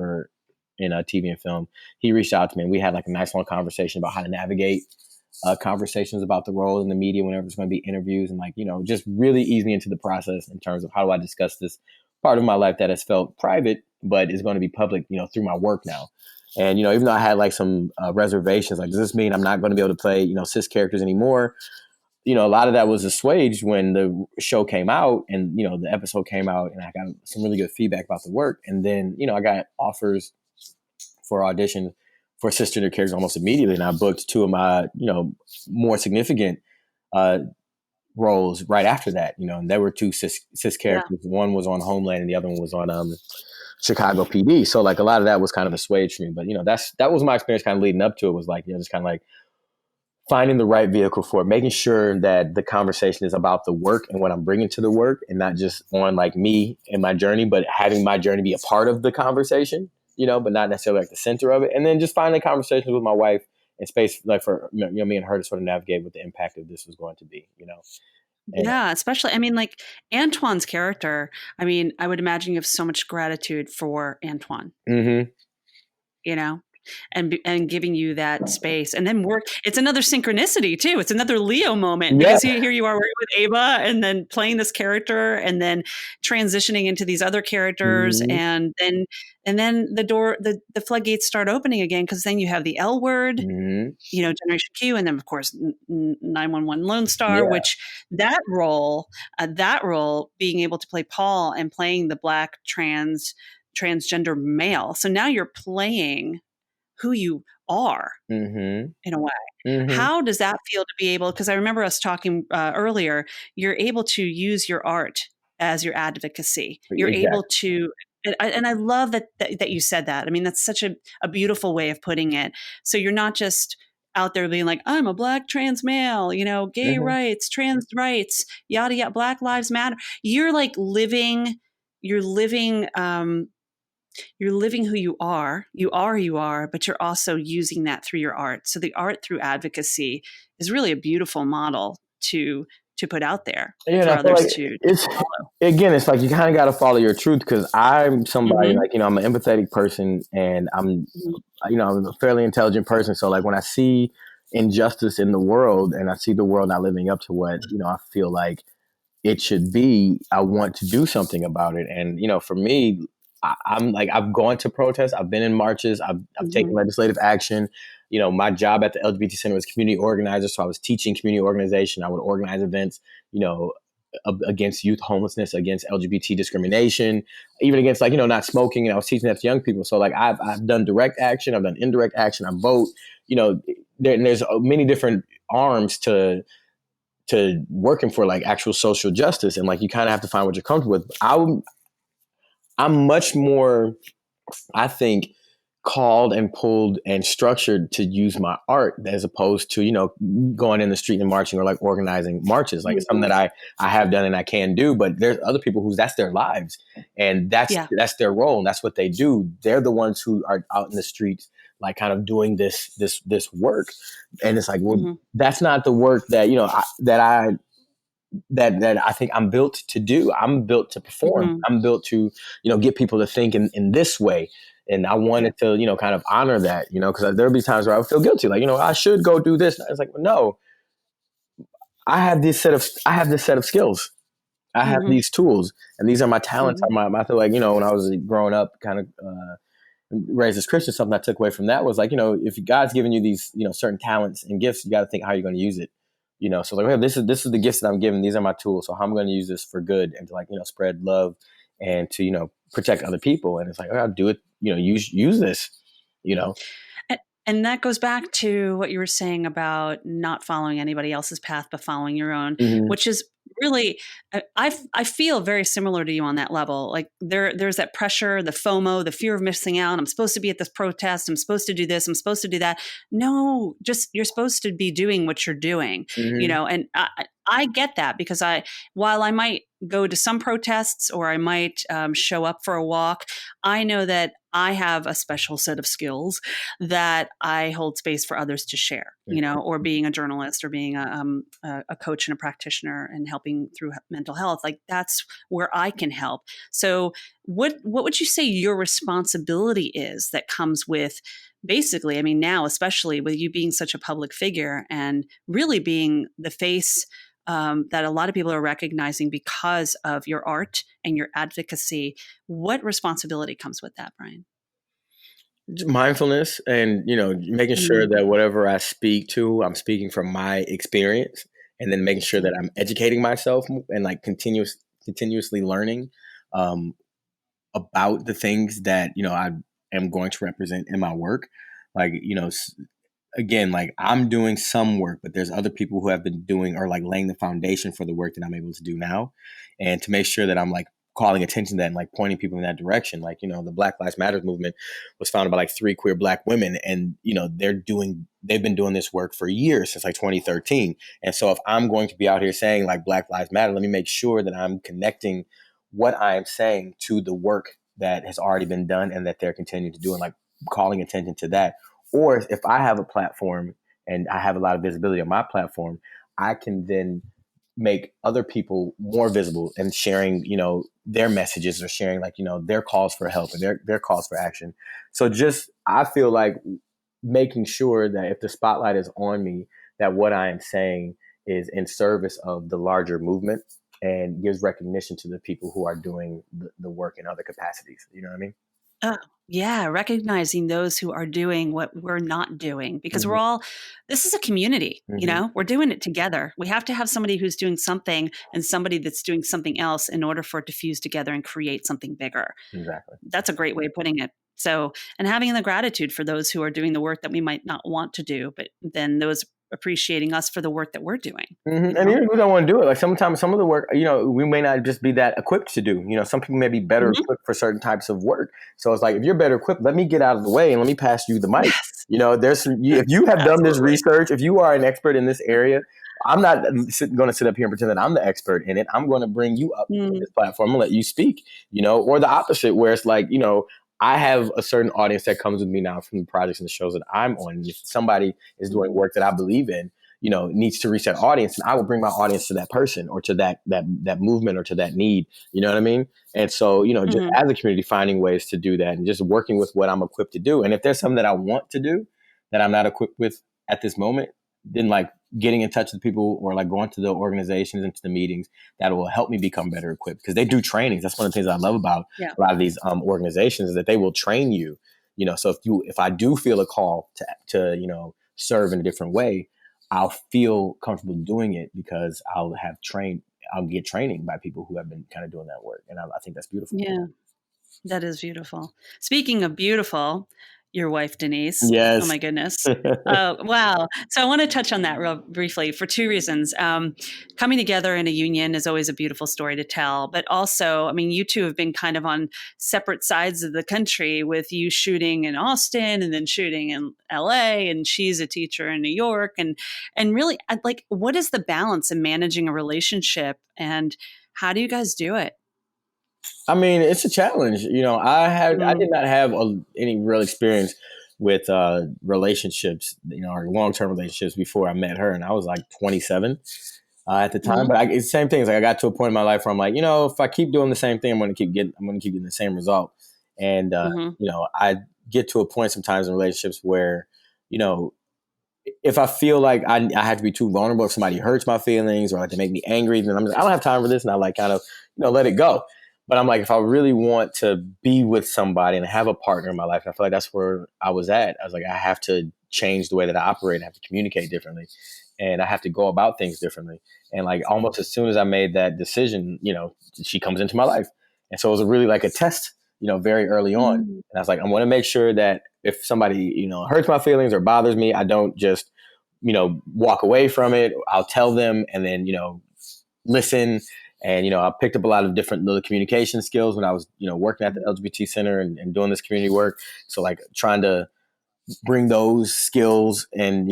in TV and film. He reached out to me, and we had like a nice long conversation about how to navigate conversations about the role in the media whenever there's going to be interviews, and like, just really ease me into the process in terms of how do I discuss this part of my life that has felt private, but is going to be public, through my work now. And, even though I had like some reservations, like, does this mean I'm not going to be able to play, cis characters anymore? A lot of that was assuaged when the show came out and, the episode came out, and I got some really good feedback about the work. And then, I got offers for audition for cisgender characters almost immediately. And I booked two of my, more significant roles right after that, and there were two cis characters. Yeah. One was on Homeland and the other one was on Chicago PD. So like a lot of that was kind of assuaged for me, but that was my experience kind of leading up to it, was like, just kind of like finding the right vehicle for it, making sure that the conversation is about the work and what I'm bringing to the work, and not just on like me and my journey, but having my journey be a part of the conversation, but not necessarily like the center of it. And then just finding conversations with my wife and space, like for, me and her to sort of navigate what the impact of this was going to be, And, yeah, especially, I mean, like Antoine's character, I mean, I would imagine you have so much gratitude for Antoine, and giving you that space, and then it's another synchronicity too. It's another Leo moment, because here you are working with Ava, and then playing this character, and then transitioning into these other characters. And then the floodgates start opening again, because then you have the L word, Generation Q, and then of course 911 Lonestar, which that role, being able to play Paul and playing the Black transgender male. So now you're playing who you are in a way. How does that feel to be able, because I remember us talking earlier, you're able to use your art as your advocacy. You're able to, and I love that you said that. I mean, that's such a beautiful way of putting it. So you're not just out there being like, I'm a Black trans male, gay rights, trans rights, yada, yada, Black Lives Matter. You're like living who you are. You are who you are, but you're also using that through your art. So the art through advocacy is really a beautiful model to put out there for others like to follow. Again, it's like you kind of got to follow your truth, because I'm somebody like, I'm an empathetic person, and I'm, I'm a fairly intelligent person. So like when I see injustice in the world, and I see the world not living up to what, I feel like it should be, I want to do something about it. And, for me, I'm like, I've gone to protests, I've been in marches, I've taken legislative action. My job at the LGBT Center was community organizer. So I was teaching community organization. I would organize events, against youth homelessness, against LGBT discrimination, even against like, not smoking. And I was teaching that to young people. So like I've done direct action, I've done indirect action, I vote, there's many different arms to working for like actual social justice. And like, you kind of have to find what you're comfortable with. I'm much more, I think, called and pulled and structured to use my art as opposed to, going in the street and marching or like organizing marches. Like it's something that I have done and I can do, but there's other people who's that's their lives, and that's their role, and that's what they do. They're the ones who are out in the streets, like kind of doing this work. And it's like, well, that's not the work that, that I think I'm built to do. I'm built to perform. I'm built to, get people to think in this way. And I wanted to, kind of honor that, because there'll be times where I would feel guilty. Like, I should go do this. And it's like, well, no, I have this set of skills. I have these tools, and these are my talents. I feel like, when I was growing up, kind of raised as Christian, something I took away from that was like, if God's given you these, certain talents and gifts, you got to think how you're going to use it. So like, this is the gifts that I'm given. These are my tools. So how I'm going to use this for good and to like, spread love and to, protect other people. And it's like, I'll do it, use this. you know? And that goes back to what you were saying about not following anybody else's path, but following your own, Mm-hmm. which is really, I feel very similar to you on that level. Like there's that pressure, the FOMO, the fear of missing out. I'm supposed to be at this protest. I'm supposed to do this. I'm supposed to do that. No, just you're supposed to be doing what you're doing, Mm-hmm. and I get that because while I might go to some protests or I might show up for a walk, I know that I have a special set of skills that I hold space for others to share, or being a journalist or being a coach and a practitioner and helping through mental health. Like that's where I can help. So what would you say your responsibility is that comes with basically, I mean, now, especially with you being such a public figure and really being the face that a lot of people are recognizing because of your art and your advocacy. What responsibility comes with that, Brian? Mindfulness and, making sure Mm-hmm. that whatever I speak to, I'm speaking from my experience, and then making sure that I'm educating myself and like continuously learning um, about the things that, I am going to represent in my work. Like, again, like I'm doing some work, but there's other people who have been doing or like laying the foundation for the work that I'm able to do now. And to make sure that I'm like calling attention to that and like pointing people in that direction. Like, the Black Lives Matter movement was founded by like 3 queer Black women. And, they've been doing this work for years, since like 2013. And so if I'm going to be out here saying like Black Lives Matter, let me make sure that I'm connecting what I am saying to the work that has already been done and that they're continuing to do, and like calling attention to that. Or if I have a platform and I have a lot of visibility on my platform, I can then make other people more visible and sharing, their messages, or sharing like, their calls for help and their calls for action. So just, I feel like making sure that if the spotlight is on me, that what I am saying is in service of the larger movement and gives recognition to the people who are doing the work in other capacities. You know what I mean? Oh, yeah, recognizing those who are doing what we're not doing because Mm-hmm. this is a community, Mm-hmm. we're doing it together. We have to have somebody who's doing something and somebody that's doing something else in order for it to fuse together and create something bigger. Exactly. That's a great way of putting it. So, and having the gratitude for those who are doing the work that we might not want to do, but then those appreciating us for the work that we're doing, Mm-hmm. And even if we don't want to do it, like sometimes some of the work, we may not just be that equipped to do. Some people may be better Mhm. equipped for certain types of work. So it's like, if you're better equipped, let me get out of the way and let me pass you the mic. Yes, If you have done this absolutely. research, if you are an expert in this area, I'm not going to sit up here and pretend that I'm the expert in it. I'm going to bring you up to Mm, this platform and let you speak, or the opposite, where it's like, I have a certain audience that comes with me now from the projects and the shows that I'm on. If somebody is doing work that I believe in, needs to reach that audience, and I will bring my audience to that person or to that movement or to that need. You know what I mean? And so, just mhm. as a community, finding ways to do that and just working with what I'm equipped to do. And if there's something that I want to do that I'm not equipped with at this moment, then like getting in touch with people or like going to the organizations and to the meetings that will help me become better equipped, because they do trainings. That's one of the things I love about Yeah. a lot of these organizations, is that they will train you. So if I do feel a call to serve in a different way, I'll feel comfortable doing it because I'll get training by people who have been kind of doing that work. And I think that's beautiful. Yeah. That is beautiful. Speaking of beautiful, your wife, Denise. Oh Yes. my goodness. Oh, wow. So I want to touch on that real briefly for 2 reasons. Coming together in a union is always a beautiful story to tell, but also, I mean, you two have been kind of on separate sides of the country, with you shooting in Austin and then shooting in LA, and she's a teacher in New York. And really, like, what is the balance in managing a relationship, and how do you guys do it? I mean, it's a challenge. I Mm, did not have any real experience with relationships, or long-term relationships before I met her. And I was like 27 at the time. mhm, But it's the same thing. It's like I got to a point in my life where I'm like, if I keep doing the same thing, I'm going to keep getting the same result. And, mhm, I get to a point sometimes in relationships where, you know, if I feel like I have to be too vulnerable, if somebody hurts my feelings or like they make me angry, then I don't have time for this. And I like kind of, let it go. But I'm like, if I really want to be with somebody and have a partner in my life, and I feel like that's where I was at. I was like, I have to change the way that I operate. I have to communicate differently, and I have to go about things differently. And like almost as soon as I made that decision, she comes into my life. And so it was really like a test, very early on. Mm-hmm. And I was like, I want to make sure that if somebody, hurts my feelings or bothers me, I don't just, walk away from it. I'll tell them and then, listen. And, I picked up a lot of different little communication skills when I was, working at the LGBT center and doing this community work. So like trying to bring those skills and,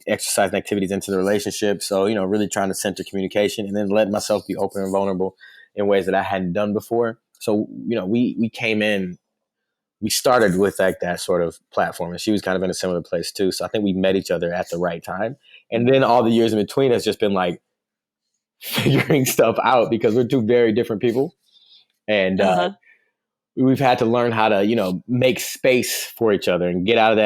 exercise and activities into the relationship. So, really trying to center communication and then let myself be open and vulnerable in ways that I hadn't done before. So, we came in, we started with like that sort of platform, and she was kind of in a similar place too. So I think we met each other at the right time. And then all the years in between has just been like figuring stuff out because we're two very different people. And Uh-huh. we've had to learn how to, make space for each other and get out of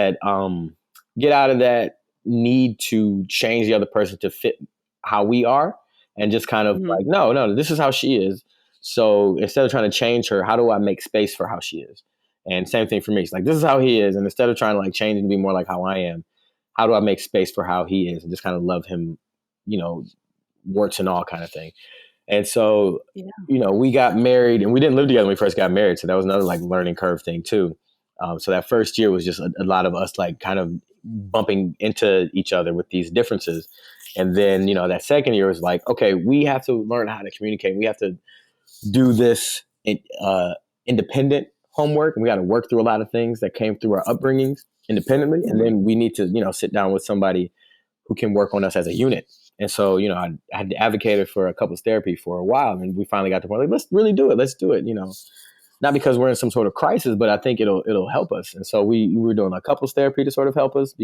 that need to change the other person to fit how we are, and just kind of Mm-hmm. like, no, this is how she is. So instead of trying to change her, how do I make space for how she is? And same thing for me. It's like, this is how he is. And instead of trying to like change and be more like how I am, how do I make space for how he is and just kind of love him, warts and all kind of thing. And so, Yeah. we got married and we didn't live together when we first got married. So that was another like learning curve thing too. So that first year was just a lot of us like kind of bumping into each other with these differences. And then, that second year was like, okay, we have to learn how to communicate. We have to do this independent homework. And we got to work through a lot of things that came through our upbringings independently. And then we need to, sit down with somebody who can work on us as a unit. And so, I had advocated for a couples therapy for a while, and we finally got to the point like, let's really do it. Let's do it. Not because we're in some sort of crisis, but I think it'll help us. And so we were doing a couples therapy to sort of help us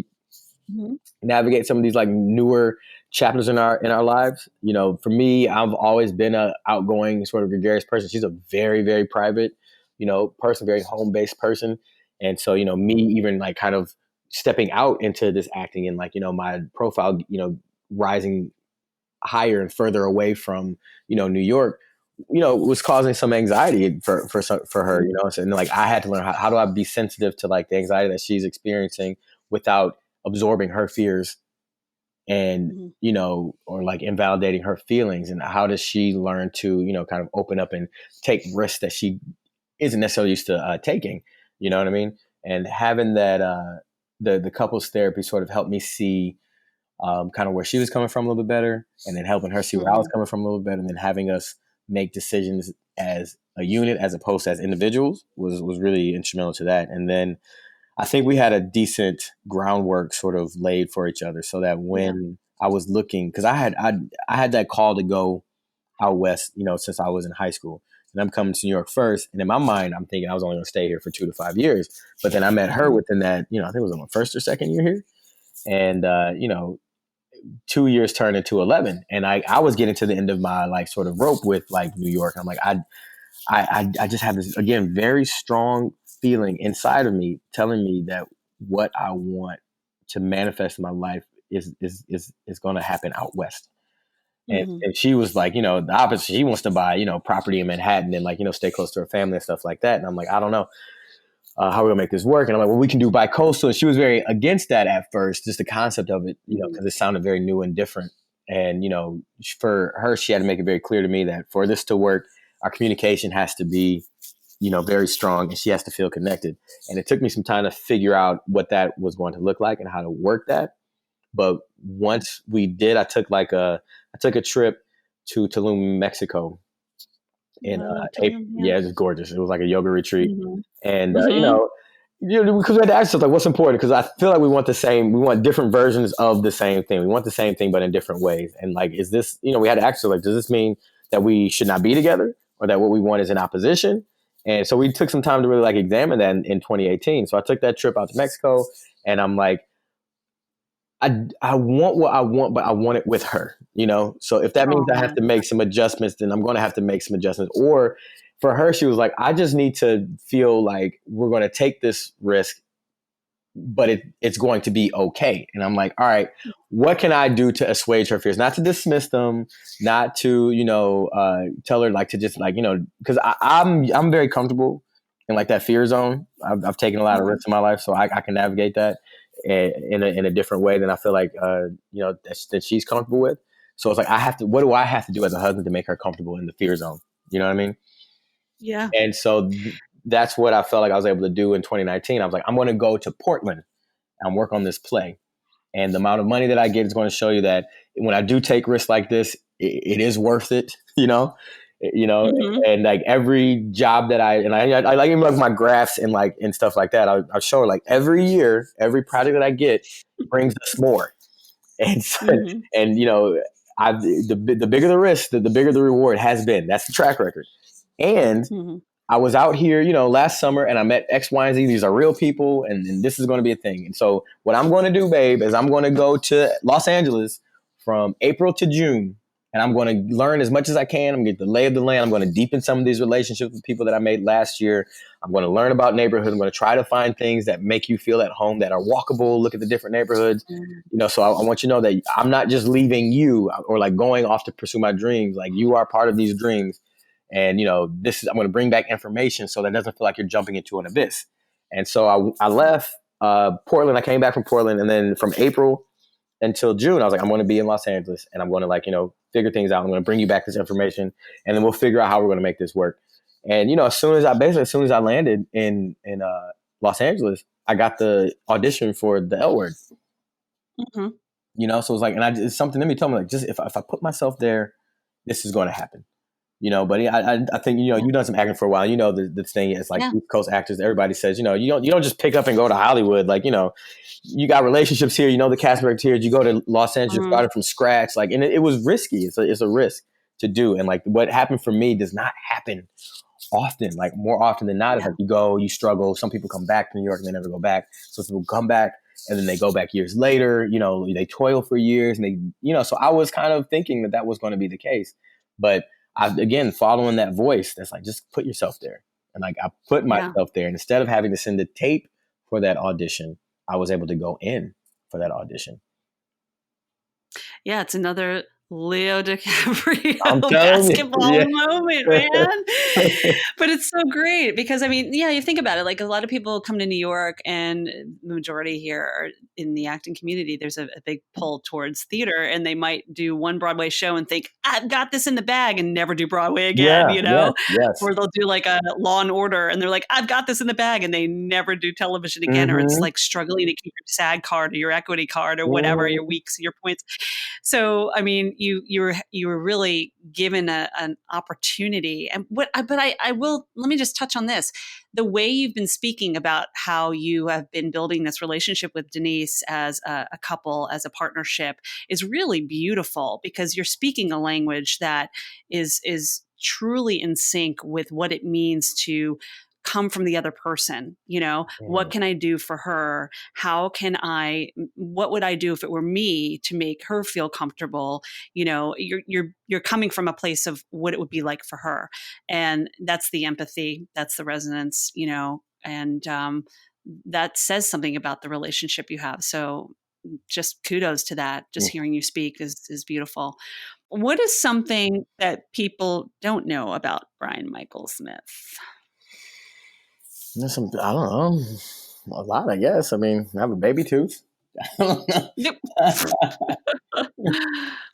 navigate some of these like newer chapters in our lives. For me, I've always been a outgoing sort of gregarious person. She's a very, very private, person, very home-based person. And so, me even like kind of stepping out into this acting and like, my profile, rising higher and further away from, New York, was causing some anxiety for her, So, and like I had to learn how do I be sensitive to like the anxiety that she's experiencing without absorbing her fears and, or like invalidating her feelings, and how does she learn to, kind of open up and take risks that she isn't necessarily used to taking, you know what I mean? And having that, the couples therapy sort of helped me see kind of where she was coming from a little bit better, and then helping her see where I was coming from a little bit, and then having us make decisions as a unit as opposed to as individuals was really instrumental to that. And then I think we had a decent groundwork sort of laid for each other, so that when I was looking, because I had that call to go out west, since I was in high school, and I'm coming to New York first. And in my mind, I'm thinking I was only going to stay here for 2 to 5 years. But then I met her within that, I think it was on my first or second year here, and 2 years turned into 11, and I was getting to the end of my like sort of rope with like New York. I'm like, I just have this again very strong feeling inside of me telling me that what I want to manifest in my life is going to happen out west. And she was like, the opposite. She wants to buy, property in Manhattan and like, stay close to her family and stuff like that. And I'm like, I don't know how we're gonna make this work. And I'm like, well, we can do bi-coastal. And she was very against that at first, just the concept of it, because it sounded very new and different. And, for her, she had to make it very clear to me that for this to work, our communication has to be, very strong, and she has to feel connected. And it took me some time to figure out what that was going to look like and how to work that. But once we did, I took a trip to Tulum, Mexico in April. Yeah, it was gorgeous. It was like a yoga retreat. And, because we had to ask ourselves, like, what's important? Because I feel like we want different versions of the same thing. We want the same thing, but in different ways. And like, is this, we had to ask ourselves, like, does this mean that we should not be together, or that what we want is in opposition? And so we took some time to really like examine that in 2018. So I took that trip out to Mexico, and I'm like, I want what I want, but I want it with her, So if that means I have to make some adjustments, then I'm going to have to make some adjustments. Or for her, she was like, I just need to feel like we're going to take this risk, but it's going to be okay. And I'm like, all right, what can I do to assuage her fears? Not to dismiss them, not to, tell her like to just like, because I'm very comfortable in like that fear zone. I've taken a lot of risks in my life, so I can navigate that in a different way than I feel like, that she's comfortable with. So it's like, what do I have to do as a husband to make her comfortable in the fear zone? You know what I mean? Yeah. And so that's what I felt like I was able to do in 2019. I was like, I'm going to go to Portland and work on this play. And the amount of money that I get is going to show you that when I do take risks like this, it is worth it, Mm-hmm. and like every job that I like even like my graphs and stuff like that. I'll show her like every year, every project that I get brings us more. And Mm-hmm. and the bigger the risk, the bigger the reward has been. That's the track record. And Mm-hmm. I was out here, last summer, and I met X, Y, and Z. These are real people, and this is going to be a thing. And so what I'm going to do, babe, is I'm going to go to Los Angeles from April to June, and I'm going to learn as much as I can. I'm going to get the lay of the land. I'm going to deepen some of these relationships with people that I made last year. I'm going to learn about neighborhood. I'm going to try to find things that make you feel at home, that are walkable. Look at the different neighborhoods. So I want you to know that I'm not just leaving you or like going off to pursue my dreams. Like, you are part of these dreams. And, I'm going to bring back information so that it doesn't feel like you're jumping into an abyss. And so I left Portland. I came back from Portland. And then from April until June, I was like, I'm going to be in Los Angeles, and I'm going to figure things out. I'm going to bring you back this information, and then we'll figure out how we're going to make this work. And, as soon as I landed in Los Angeles, I got the audition for the L Word. Mm-hmm. So it was like, and it's something in me told me, like, just if I put myself there, this is going to happen. But I think, you've done some acting for a while. The thing is, like, East Coast actors, everybody says, you don't just pick up and go to Hollywood. Like, you got relationships here, the cast directors here. You go to Los Angeles, started from scratch. Like, and it was risky. It's a risk to do. And like, what happened for me does not happen often. Like, more often than not, it's like you go, you struggle. Some people come back to New York and they never go back. Some people come back and then they go back years later. They toil for years, and they, so I was kind of thinking that was going to be the case. But again, following that voice that's like, just put yourself there. And like, I put myself there. And instead of having to send a tape for that audition, I was able to go in for that audition. Yeah, it's another Leo DiCaprio I'm basketball moment, man. But it's so great because, I mean, you think about it, like, a lot of people come to New York, and the majority here are in the acting community. There's a big pull towards theater, and they might do one Broadway show and think, I've got this in the bag, and never do Broadway again, Yes. Or they'll do like a Law and Order, and they're like, I've got this in the bag, and they never do television again. Or it's like struggling to keep your SAG card or your equity card or whatever, your weeks, your points. So, I mean, you were really given an opportunity. And let me just touch on this. The way you've been speaking about how you have been building this relationship with Denise as a couple, as a partnership, is really beautiful, because you're speaking a language that is truly in sync with what it means to come from the other person. What can I do for her? What would I do if it were me to make her feel comfortable? You're coming from a place of what it would be like for her. And that's the empathy, that's the resonance, and that says something about the relationship you have. So just kudos to that. Just hearing you speak is beautiful. What is something that people don't know about Brian Michael Smith? I don't know. A lot, I guess. I mean, I have a baby tooth.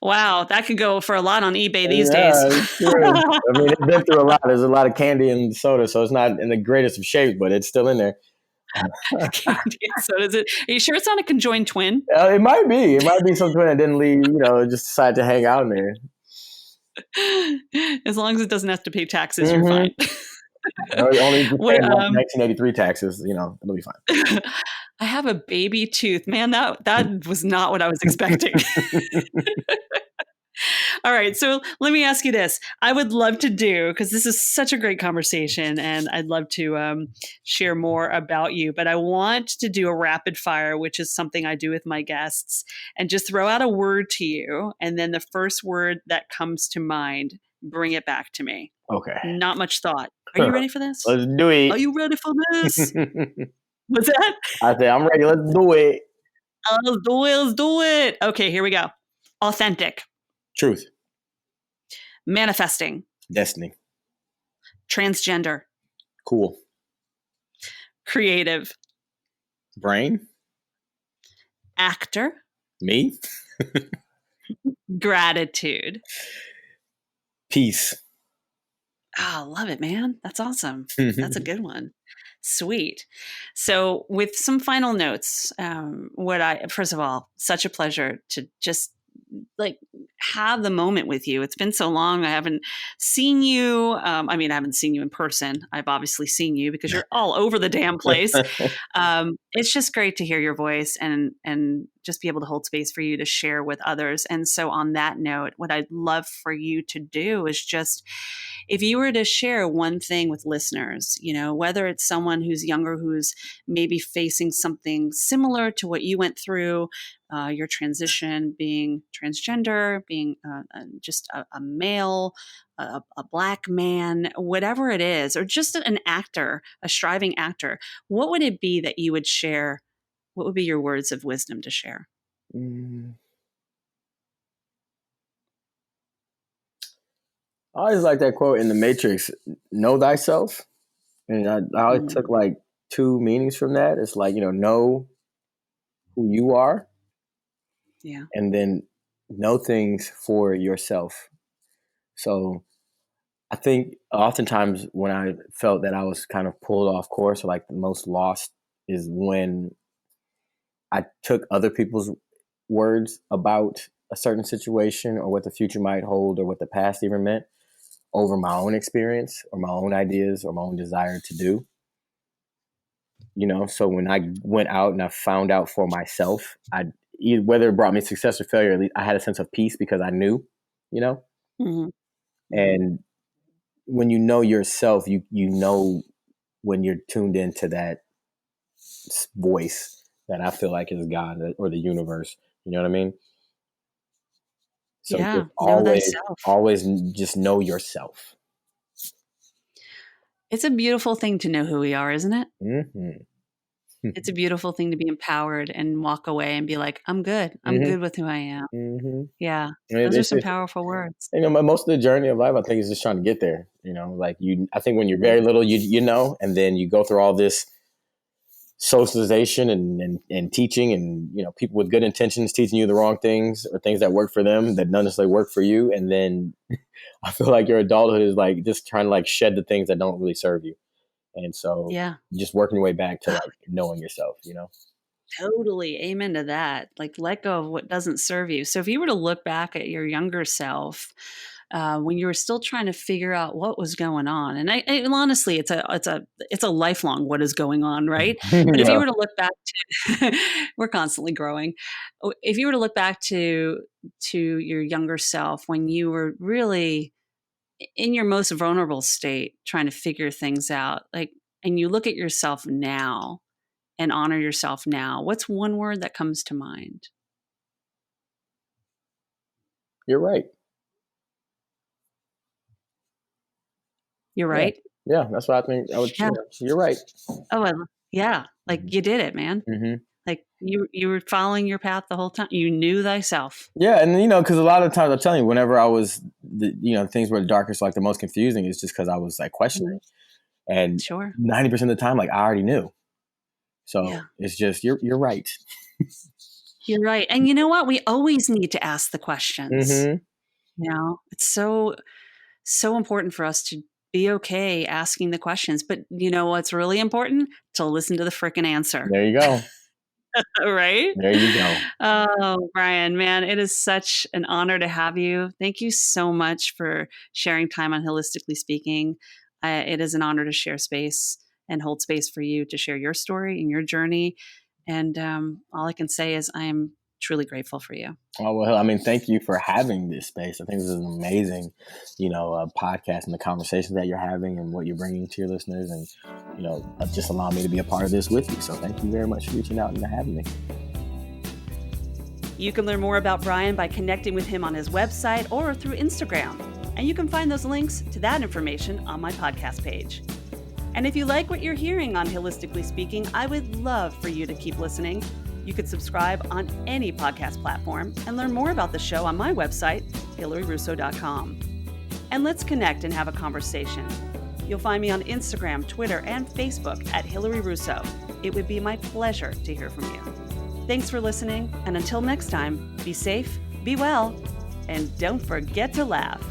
Wow, that could go for a lot on eBay these days. It's true. I mean, it's been through a lot. There's a lot of candy and soda, so it's not in the greatest of shape, but it's still in there. Candy and soda. Are you sure it's not a conjoined twin? It might be. It might be some twin that didn't leave, just decided to hang out in there. As long as it doesn't have to pay taxes, you're fine. Only 1983 taxes, it'll be fine. I have a baby tooth. Man, that was not what I was expecting. All right. So let me ask you this. I would love to because this is such a great conversation, and I'd love to share more about you, but I want to do a rapid fire, which is something I do with my guests, and just throw out a word to you. And then the first word that comes to mind, bring it back to me. Okay. Not much thought. Are you ready for this? Let's do it. Are you ready for this? What's that? I said, I'm ready. Let's do it. Let's do it. Okay, here we go. Authentic. Truth. Manifesting. Destiny. Transgender. Cool. Creative. Brain. Actor. Me. Gratitude. Peace. Oh, love it, man. That's awesome. That's a good one. Sweet. So, with some final notes, first of all, such a pleasure to just like have the moment with you. It's been so long. I haven't seen you. I mean, I haven't seen you in person. I've obviously seen you because you're all over the damn place. It's just great to hear your voice and just be able to hold space for you to share with others. And so on that note, what I'd love for you to do is just, if you were to share one thing with listeners, whether it's someone who's younger, who's maybe facing something similar to what you went through, your transition, being transgender, being just a male, a Black man, whatever it is, or just an actor, a striving actor, what would it be that you would share? What would be your words of wisdom to share? Mm. I always like that quote in The Matrix, know thyself. And I always took like two meanings from that. It's like, know who you are. Yeah. And then know things for yourself. So I think oftentimes when I felt that I was kind of pulled off course or like the most lost is when I took other people's words about a certain situation or what the future might hold or what the past even meant over my own experience or my own ideas or my own desire to do. So when I went out and I found out for myself, whether it brought me success or failure, at least I had a sense of peace because I knew, Mm-hmm. And when you know yourself, you know when you're tuned into that voice that I feel like is God or the universe. You know what I mean? So Yeah, know always thyself. just know yourself. It's a beautiful thing to know who we are, isn't it? Mm-hmm. It's a beautiful thing to be empowered and walk away and be like, I'm good. I'm good with who I am. Mm-hmm. Yeah. Those are some powerful words. Most of the journey of life, I think, is just trying to get there. I think when you're very little, and then you go through all this socialization and teaching and, people with good intentions teaching you the wrong things or things that work for them that not necessarily work for you. And then I feel like your adulthood is like just trying to like shed the things that don't really serve you. And so just working your way back to like knowing yourself, Totally. Amen to that. Like let go of what doesn't serve you. So if you were to look back at your younger self, when you were still trying to figure out what was going on, and honestly, it's a lifelong what is going on, right? But if you were to look back to, we're constantly growing. If you were to look back to your younger self when you were really in your most vulnerable state, trying to figure things out, and you look at yourself now and honor yourself now, what's one word that comes to mind? You're right. You're right. Yeah, that's what I think. You're right. Oh, yeah. Like you did it, man. Mm-hmm. Like you were following your path the whole time. You knew thyself. Yeah, and because a lot of times I'm telling you, whenever I was, things were the darkest, like the most confusing, is just because I was like questioning, and 90% of the time, like I already knew. So it's just you're right. You're right, and you know what? We always need to ask the questions. Mm-hmm. It's so important for us to be okay asking the questions. But you know what's really important? To listen to the frickin' answer. There you go. Right? There you go. Oh, Brian, man, it is such an honor to have you. Thank you so much for sharing time on Holistically Speaking. It is an honor to share space and hold space for you to share your story and your journey. And all I can say is I am truly grateful for you. Oh, well, thank you for having this space. I think this is an amazing, podcast and the conversations that you're having and what you're bringing to your listeners and, just allow me to be a part of this with you. So thank you very much for reaching out and having me. You can learn more about Brian by connecting with him on his website or through Instagram. And you can find those links to that information on my podcast page. And if you like what you're hearing on Holistically Speaking, I would love for you to keep listening. You could subscribe on any podcast platform and learn more about the show on my website, hilaryrusso.com. And let's connect and have a conversation. You'll find me on Instagram, Twitter, and Facebook at Hilary Russo. It would be my pleasure to hear from you. Thanks for listening, and until next time, be safe, be well, and don't forget to laugh.